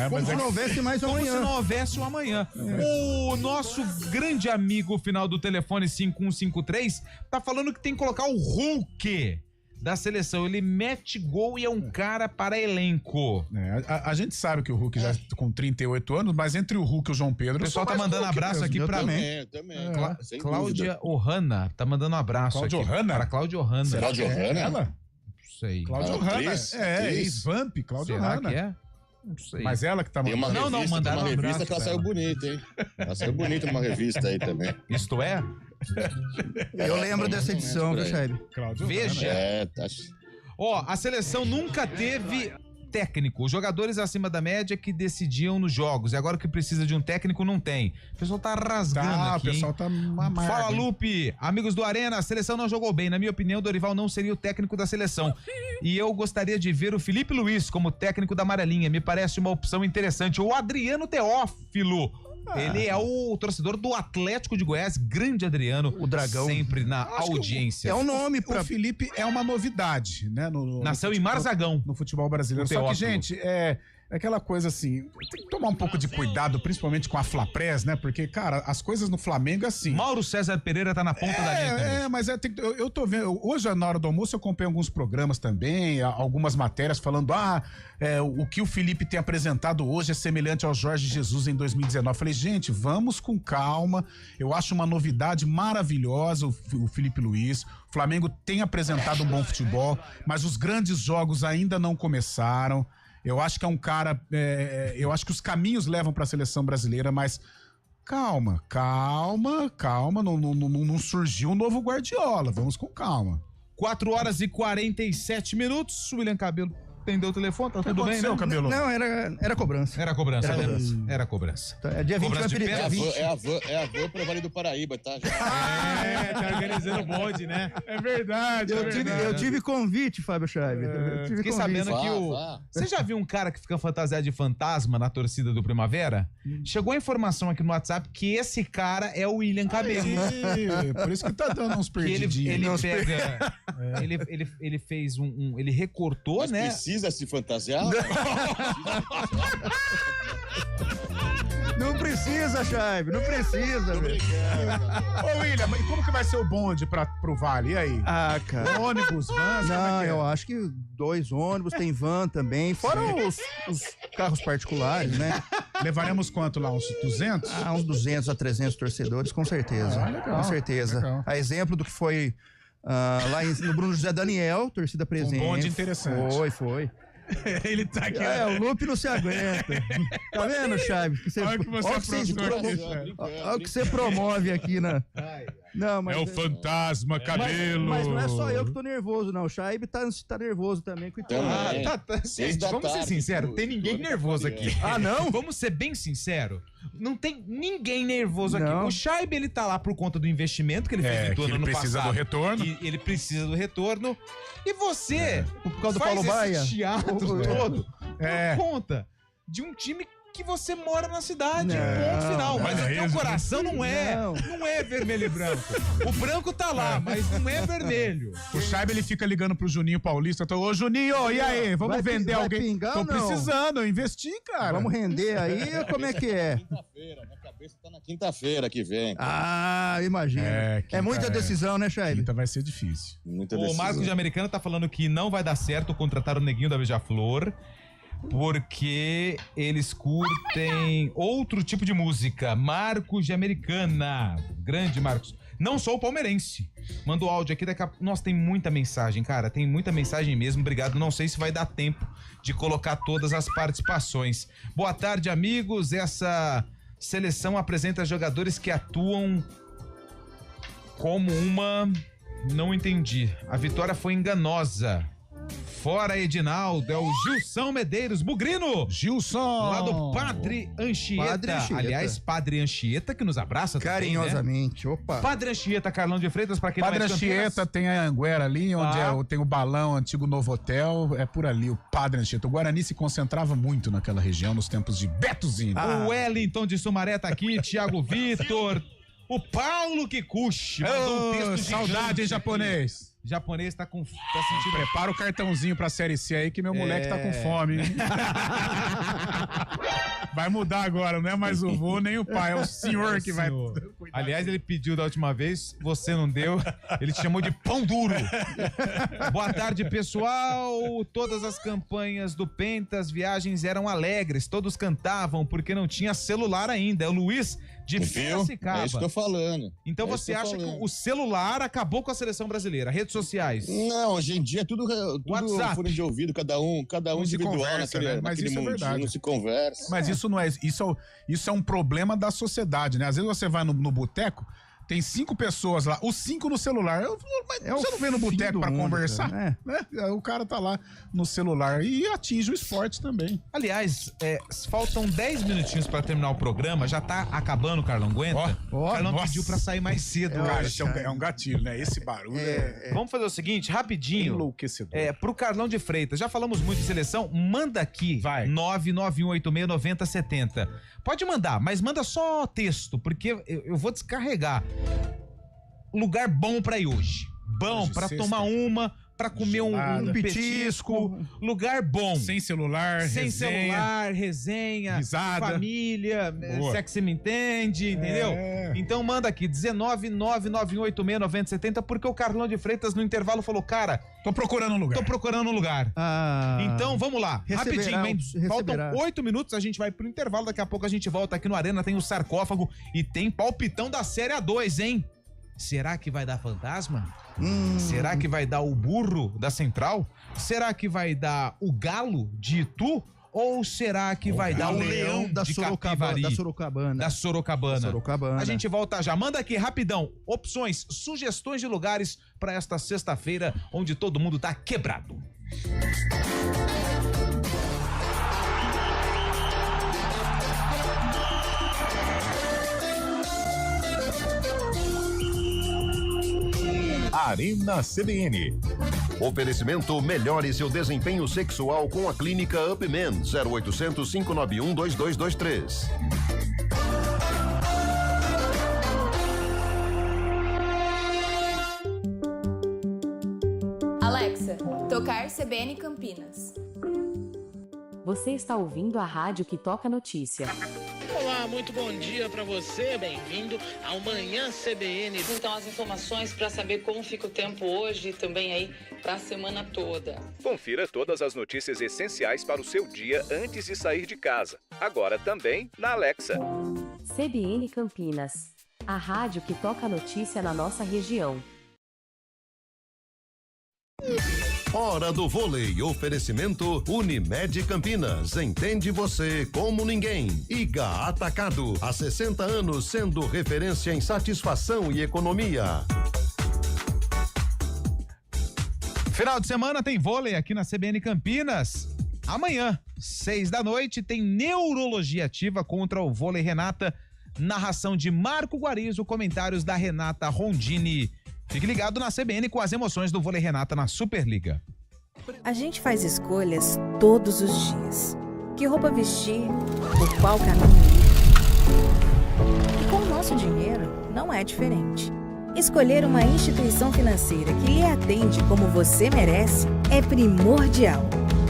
Como se não houvesse mais amanhã. Como se não houvesse o amanhã. O nosso grande amigo final do telefone 5153 tá falando que tem que colocar o Hulk da seleção. Ele mete gol e é um cara para elenco. A gente sabe que o Hulk já com 38 anos, mas entre o Hulk e o João Pedro... O pessoal tá mandando abraço aqui pra mim. Também. Cláudia Ohana tá mandando um abraço Cláudia aqui. Ohana? Para Cláudia Ohana. Cláudia Ohana? Ela? Não sei. Cláudia Ohana. Ex-Vamp, Cláudia Ohana. Será que é? Não sei. Mas ela que tá mandando. Não, mandaram uma um revista abraço que ela pra saiu ela. bonita, hein? Ela saiu bonita numa revista aí também. Isto é? Eu lembro dessa edição, viu, Chaib? Veja. Tá. Ó, a seleção nunca teve técnico. Os jogadores acima da média que decidiam nos jogos. E agora que precisa de um técnico, não tem. O pessoal tá rasgando aqui, o pessoal hein? tá mamado. Fala, Lupe. Amigos do Arena, a seleção não jogou bem. Na minha opinião, o Dorival não seria o técnico da seleção. E eu gostaria de ver o Felipe Luiz como técnico da Amarelinha. Me parece uma opção interessante. O Adriano Teófilo. Ele é o torcedor do Atlético de Goiás, grande Adriano. O Dragão. Sempre na audiência. É um nome O Felipe é uma novidade, né? Nasceu em Marzagão. No futebol brasileiro. O Só que, Teófilo. gente, é aquela coisa assim, tem que tomar um pouco de cuidado, principalmente com a Flapress, né? Porque, cara, as coisas no Flamengo é assim. Mauro César Pereira tá na ponta da linha. Mas eu tô vendo, hoje na hora do almoço eu acompanhei alguns programas também, algumas matérias falando, o que o Felipe tem apresentado hoje é semelhante ao Jorge Jesus em 2019. Eu falei, gente, vamos com calma, eu acho uma novidade maravilhosa o Felipe Luiz. O Flamengo tem apresentado um bom futebol, mas os grandes jogos ainda não começaram. Eu acho que é um cara, eu acho que os caminhos levam para a seleção brasileira, mas calma, não surgiu um novo Guardiola, vamos com calma. 4h47, William Cabelo atendeu o telefone, tá tudo bem, né? Cabelo? Não, era cobrança. Era cobrança. É dia 20 cobrança de vai pé. É a van pro Vale do Paraíba, tá? Tá organizando o bonde, né? É verdade. Eu tive convite, Fábio Chaib. Fiquei sabendo que Você já viu um cara que fica fantasiado de fantasma na torcida do Primavera? Chegou a informação aqui no WhatsApp que esse cara é o William Cabelo. Por isso que tá dando uns perdidinhos. Ele fez ele recortou, Mas né? precisa se fantasiar? Não precisa, Chaib, não precisa, velho. Ô, William, e como que vai ser o bonde pro Vale? E aí? Cara. Ônibus, van? Não, eu acho que 2 ônibus, tem van também, fora os carros particulares, né? Levaremos quanto lá? Uns 200? Uns 200 a 300 torcedores, com certeza. Legal, com certeza. legal. A exemplo do que foi lá no Bruno José Daniel, torcida presente. Um bonde interessante. Foi. Ele tá aqui. O Lupe não se aguenta. Tá vendo, Chaves? Olha o que você promove aqui, né? Não, mas é o fantasma, Cabelo. Mas não é só eu que tô nervoso, não. O Chaib tá nervoso também. Gente, vamos ser sinceros, tem ninguém nervoso aqui. Não? Vamos ser bem sinceros. Não tem ninguém nervoso aqui. O Chaib, ele tá lá por conta do investimento que ele fez em torno ano passado. Ele precisa do retorno. Ele precisa do retorno. E você, por causa do faz Paulo Baia, esse teatro todo por conta de um time que você mora na cidade, ponto final. Mas o teu coração não é vermelho e branco. O branco tá lá, mas não é vermelho. O Chaib, ele fica ligando pro Juninho Paulista. Ô, Juninho, e aí? Vamos vender alguém? Tô precisando, eu investi, cara. Vamos render aí? Como é que é? Minha cabeça tá na quinta-feira que vem. Imagina. É muita decisão, né, Chaib? Quinta vai ser difícil. O Marcos de Americana tá falando que não vai dar certo contratar o Neguinho da Beija-Flor, porque eles curtem outro tipo de música. Marcos de Americana. Grande Marcos. Não sou palmeirense. Manda o áudio aqui daqui a... Nossa, tem muita mensagem, cara. Tem muita mensagem mesmo. Obrigado. Não sei se vai dar tempo de colocar todas as participações. Boa tarde, amigos. Essa seleção apresenta jogadores que atuam como uma... Não entendi. A vitória foi enganosa. Fora Edinaldo, é o Gilson Medeiros, Bugrino. Gilson. Lá do Padre Anchieta. Aliás, Padre Anchieta que nos abraça carinhosamente. Também, né? Opa. Padre Anchieta, Carlão de Freitas, pra quem Padre não é Anchieta tem a Anguera ali, onde tem o balão, antigo Novo Hotel, é por ali, o Padre Anchieta. O Guarani se concentrava muito naquela região, nos tempos de Betozinho. O Wellington de Sumaré tá aqui, Thiago Vitor, o Paulo Kikuchi. Mandou um texto saudade, hein, japonês? Japonês tá sentindo... Prepara o cartãozinho pra Série C aí que meu moleque tá com fome, hein? Vai mudar agora, não é mais o vô nem o pai, é o senhor que vai... Aliás, ele pediu da última vez, você não deu, ele te chamou de pão duro. Boa tarde, pessoal. Todas as campanhas do Penta, as viagens eram alegres, todos cantavam porque não tinha celular ainda. É o Luiz de Piracicaba. É isso que eu tô falando. Então você acha que o celular acabou com a seleção brasileira? Redes sociais? Não, hoje em dia é tudo WhatsApp. fone de ouvido, cada um individual conversa, naquele, né? Mas naquele isso é mundinho, verdade. não se conversa. Mas isso não é. Isso é um problema da sociedade, né? Às vezes você vai no boteco, tem 5 pessoas lá, os 5 no celular. Mas você não vem no boteco pra conversar? Cara, né? O cara tá lá no celular e atinge o esporte também. Aliás, faltam 10 minutinhos pra terminar o programa. Já tá acabando, Carlão. Aguenta? O Carlão pediu pra sair mais cedo. Cara, isso é um gatilho, né? Esse barulho Vamos fazer o seguinte, rapidinho. Enlouquecedor. Pro Carlão de Freitas. Já falamos muito de seleção. Manda aqui. Vai. 991869070. Pode mandar, mas manda só texto, porque eu vou descarregar. Lugar bom pra ir hoje. Bom pra tomar uma, pra comer um petisco. Lugar bom. Sem celular, resenha, risada, família, sexo me entende, entendeu? Então manda aqui, 19991869070, porque o Carlão de Freitas no intervalo falou, cara, tô procurando um lugar. Então vamos lá, rapidinho, hein? Faltam 8 minutos, a gente vai pro intervalo, daqui a pouco a gente volta aqui no Arena, tem o sarcófago e tem palpitão da Série A2, hein? Será que vai dar fantasma? Será que vai dar o burro da Central? Será que vai dar o galo de Itu? Ou será que vai dar o leão da de Sorocabana? Da Sorocabana. Sorocabana. A gente volta já. Manda aqui rapidão opções, sugestões de lugares para esta sexta-feira onde todo mundo tá quebrado. Arena CBN. Oferecimento: melhore seu desempenho sexual com a clínica Upman. 0800 591 2223. Alexa, tocar CBN Campinas. Você está ouvindo a rádio que toca notícia. Olá, muito bom dia para você, bem-vindo ao Manhã CBN. Então, as informações para saber como fica o tempo hoje e também aí para a semana toda. Confira todas as notícias essenciais para o seu dia antes de sair de casa. Agora também na Alexa. CBN Campinas, a rádio que toca notícia na nossa região. Hora do vôlei. Oferecimento Unimed Campinas. Entende você como ninguém. Iga Atacado. Há 60 anos sendo referência em satisfação e economia. Final de semana tem vôlei aqui na CBN Campinas. Amanhã, 6 da noite, tem Neurologia Ativa contra o Vôlei Renata. Narração de Marco Guarizo, comentários da Renata Rondini. Fique ligado na CBN com as emoções do Vôlei Renata na Superliga. A gente faz escolhas todos os dias. Que roupa vestir, por qual caminho ir. E com o nosso dinheiro, não é diferente. Escolher uma instituição financeira que lhe atende como você merece é primordial.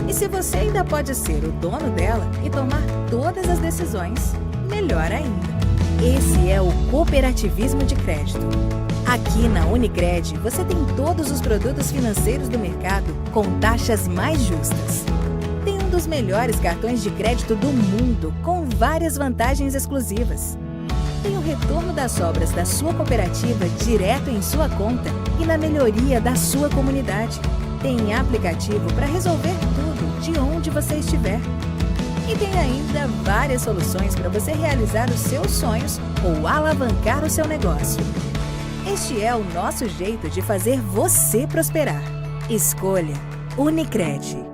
E se você ainda pode ser o dono dela e tomar todas as decisões, melhor ainda. Esse é o cooperativismo de crédito. Aqui na Unicred, você tem todos os produtos financeiros do mercado com taxas mais justas. Tem um dos melhores cartões de crédito do mundo, com várias vantagens exclusivas. Tem o retorno das sobras da sua cooperativa direto em sua conta e na melhoria da sua comunidade. Tem aplicativo para resolver tudo de onde você estiver. E tem ainda várias soluções para você realizar os seus sonhos ou alavancar o seu negócio. Este é o nosso jeito de fazer você prosperar. Escolha Unicred.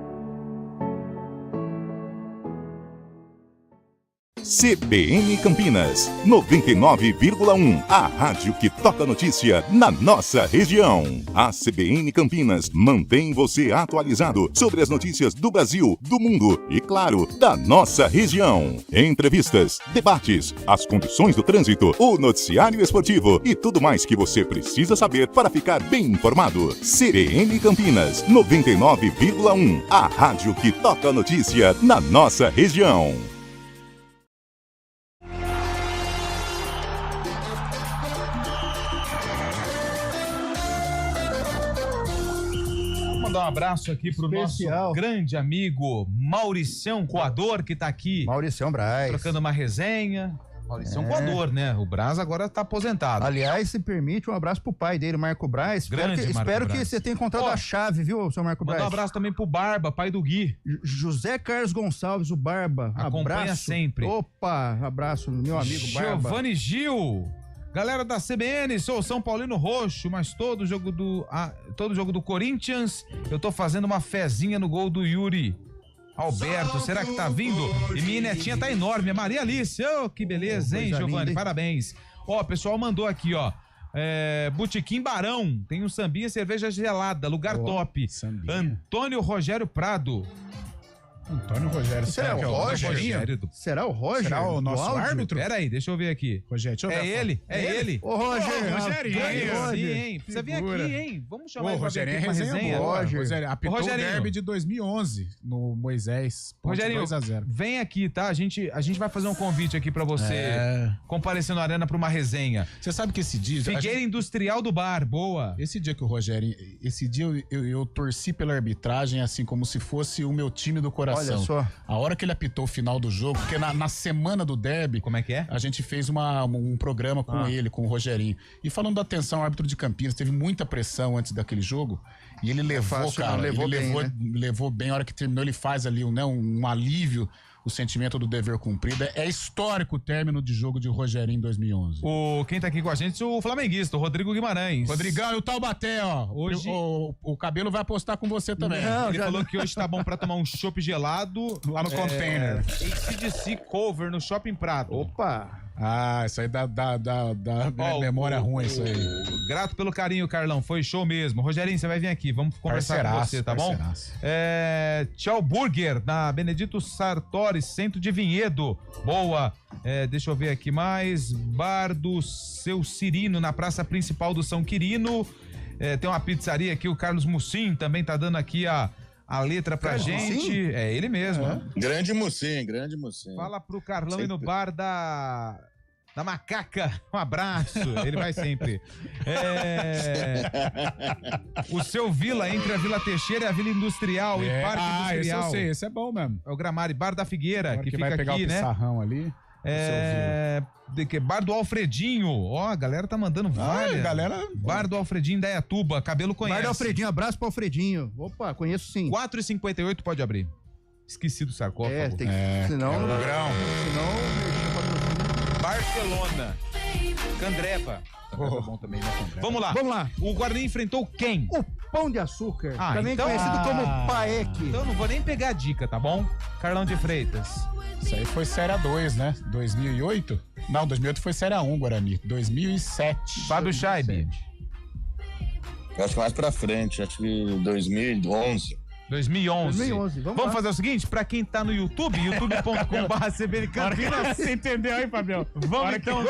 CBN Campinas, 99,1. A rádio que toca notícia na nossa região. A CBN Campinas mantém você atualizado sobre as notícias do Brasil, do mundo e, claro, da nossa região. Entrevistas, debates, as condições do trânsito, o noticiário esportivo e tudo mais que você precisa saber para ficar bem informado. CBN Campinas, 99,1. A rádio que toca notícia na nossa região. Mandar um abraço aqui pro nosso grande amigo Mauricião Coador, que tá aqui. Mauricião Braz. Trocando uma resenha. Mauricião voador, né? O Braz agora tá aposentado. Aliás, se permite, um abraço pro pai dele, Marco Braz. Espero que você tenha encontrado a chave, viu, seu Marco Braz? Manda um abraço também pro Barba, pai do Gui. José Carlos Gonçalves, o Barba. Acompanha abraço. Sempre. Opa, abraço, meu amigo Barba. Giovanni Gil. Galera da CBN, sou São Paulino Roxo, mas todo jogo do Corinthians, eu tô fazendo uma fezinha no gol do Yuri Alberto. Será que tá vindo? E minha netinha tá enorme, a Maria Alice. Oh, que beleza, hein, Giovanni? Parabéns. Ó, o pessoal mandou aqui, ó. Botequim Barão, tem um sambinha, cerveja gelada, lugar top. Sambinha. Antônio Rogério Prado. Antônio Rogério. Será o Roger? Será o Roger? Será o nosso árbitro? Pera aí, deixa eu ver aqui. Rogério, deixa eu ver. É ele. Ô, Roger. Rogerinho, hein? Precisa vir aqui, hein? Vamos chamar ele pra vir aqui pra resenha. Rogério, apitou o derby de 2011 no Moisés. Rogerinho, 2-0. vem aqui, tá? A gente vai fazer um convite aqui pra você comparecer na arena pra uma resenha. Você sabe que esse dia... Figueira Industrial do Bar, boa. Esse dia que o Rogério... Esse dia eu torci pela arbitragem assim como se fosse o meu time do coração. Olha só. A hora que ele apitou o final do jogo, porque na semana do derby... Como é que é? A gente fez um programa com ele, com o Rogerinho. E falando da atenção ao árbitro de Campinas, teve muita pressão antes daquele jogo. E ele levou, levou bem. A hora que terminou, ele faz ali um alívio, o sentimento do dever cumprido. É histórico o término de jogo de Rogerinho em 2011. Quem tá aqui com a gente é o flamenguista, o Rodrigo Guimarães. Rodrigão, e o Taubaté, ó. Hoje o Cabelo vai apostar com você também. Não, ele falou que hoje tá bom pra tomar um chopp gelado lá no container. ACDC Cover no Shopping Prado. Opa! Ah, isso aí dá memória ruim, isso aí. Grato pelo carinho, Carlão. Foi show mesmo. Rogerinho, você vai vir aqui. Vamos conversar com você, tá bom? Tchau Burger, na Benedito Sartori, centro de Vinhedo. Boa. Deixa eu ver aqui mais. Bar do Seu Cirino, na praça principal do São Quirino. Tem uma pizzaria aqui, o Carlos Mucim também tá dando aqui a letra pra gente. Mucim? É ele mesmo. Grande Mucim. Fala pro Carlão ir no bar da Macaca. Um abraço. Ele vai sempre. O seu Vila, entre a Vila Teixeira e a Vila Industrial e Parque Industrial. Esse eu sei, esse é bom mesmo. É o Gramari, Bar da Figueira, que fica vai pegar aqui, o pissarrão ali. Bar do Alfredinho. Ó, a galera tá mandando várias. Bar do Alfredinho da Iatuba. Cabelo conhece. Bar do Alfredinho, abraço pro Alfredinho. Opa, conheço sim. 4h58 pode abrir. Esqueci do sarcófago. Tem que... Senão... Barcelona. Candreva. Bom também, né, Vamos lá. O Guarani enfrentou quem? O Pão de Açúcar. Também conhecido como Paek. Então não vou nem pegar a dica, tá bom? Carlão de Freitas. Isso aí foi Série 2, né? 2008? Não, 2008 foi Série 1, Guarani. 2007. Fábio Scheibe. Eu acho que mais pra frente, acho que 2011. 2011. Vamos fazer o seguinte, pra quem tá no YouTube, youtube.com/CBN Campinas. Você entendeu aí, Fabião? Vamos então.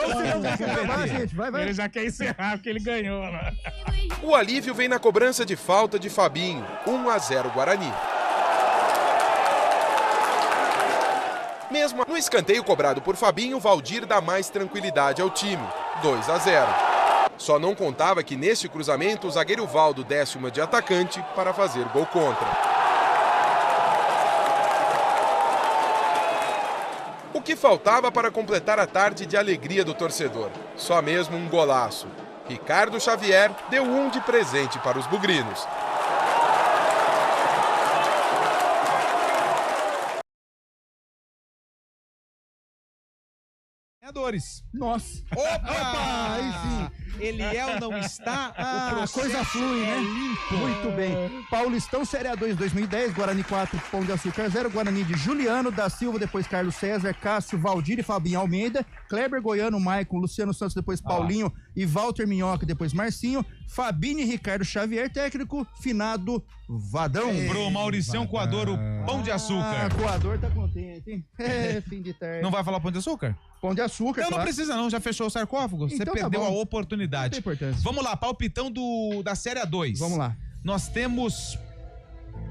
Vai. Ele já quer encerrar porque ele ganhou lá. O alívio vem na cobrança de falta de Fabinho. 1-0 Guarani. Mesmo no escanteio cobrado por Fabinho, Valdir dá mais tranquilidade ao time. 2-0. Só não contava que neste cruzamento o zagueiro Valdo desce uma de atacante para fazer gol contra. O que faltava para completar a tarde de alegria do torcedor? Só mesmo um golaço. Ricardo Xavier deu um de presente para os bugrinos. Nossa. Opa! Aí sim. Eliel não está, a coisa flui, né? Limpo. Muito bem. Paulistão Série A2 2010, Guarani 4, Pão de Açúcar 0, Guarani de Juliano da Silva, depois Carlos César, Cássio, Valdir e Fabinho Almeida, Kleber Goiano, Maicon, Luciano Santos, depois Paulinho e Walter Minhoca, depois Marcinho, Fabinho e Ricardo Xavier, técnico, finado Vadão. Pro Mauricião Coador, o Pão de Açúcar. Coador tá contente, hein? Fim de tarde. Não vai falar Pão de Açúcar? Pão de Açúcar, Não precisa não, já fechou o sarcófago. Você Então perdeu tá a bom. oportunidade. Não tem importância. Vamos lá, palpitão da Série A2. Vamos lá. Nós temos...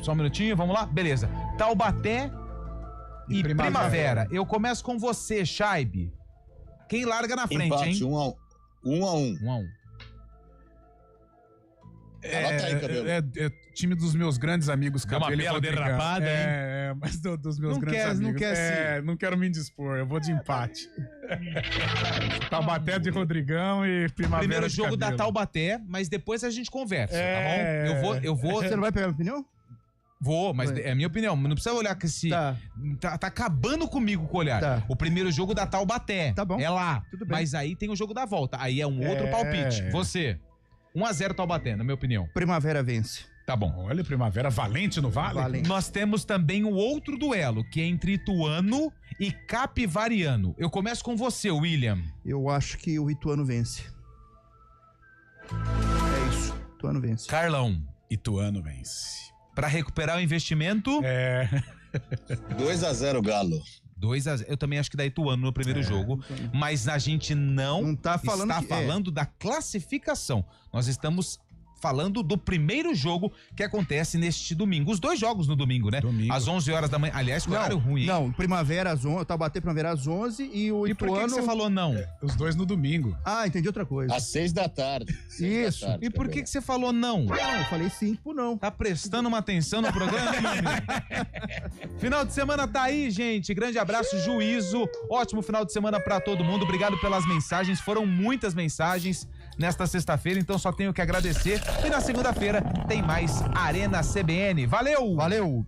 Só um minutinho, vamos lá? Beleza. Taubaté e Primavera. Eu começo com você, Scheibe. Quem larga na frente, Empate, hein? 1-1. 1-1. Anota aí, Cabelo. É time dos meus grandes amigos, Deu uma Cabelo. bela derrapada, hein? Mas dos meus grandes amigos. Não quer não quero me indispor, eu vou de empate. Taubaté de Rodrigão e Primavera Primeiro de jogo da Cabelo. Taubaté, mas depois a gente conversa, tá bom? Eu vou... Você não vai pegar minha opinião? Vou, mas é a minha opinião. Não precisa olhar que esse... Tá acabando comigo com o olhar. Tá. O primeiro jogo da Taubaté. Tá bom. É lá. Tudo bem. Mas aí tem o jogo da volta. Aí é um outro palpite. Você. 1-0 Taubaté, na minha opinião. Primavera vence. Tá bom. Olha, Primavera valente no Vale. Valente. Nós temos também o outro duelo, que é entre Ituano e Capivariano. Eu começo com você, William. Eu acho que o Ituano vence. É isso. Ituano vence. Carlão. Ituano vence. Pra recuperar o investimento... 2-0 Galo. 2-0. Eu também acho que dá Ituano no primeiro jogo, mas a gente não tá falando está que falando da classificação. Nós estamos falando do primeiro jogo que acontece neste domingo. Os dois jogos no domingo, né? Às 11 horas da manhã. Aliás, que horário ruim, hein? Não, Primavera às 11, Taubaté Primavera às 11 e o E Ituano... por que você falou não? Os dois no domingo. Ah, entendi outra coisa. Às 6 da tarde. Isso. E por que você falou não? Não, eu falei 5 não. Tá prestando uma atenção no programa, meu amigo? Final de semana tá aí, gente. Grande abraço, juízo. Ótimo final de semana pra todo mundo. Obrigado pelas mensagens. Foram muitas mensagens nesta sexta-feira, então só tenho que agradecer. E na segunda-feira tem mais Arena CBN. Valeu! Valeu!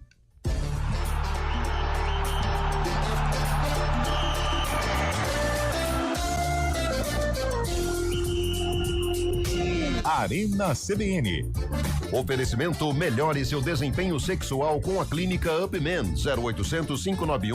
Arena CBN. Oferecimento: melhore seu desempenho sexual com a clínica Upman 0800 591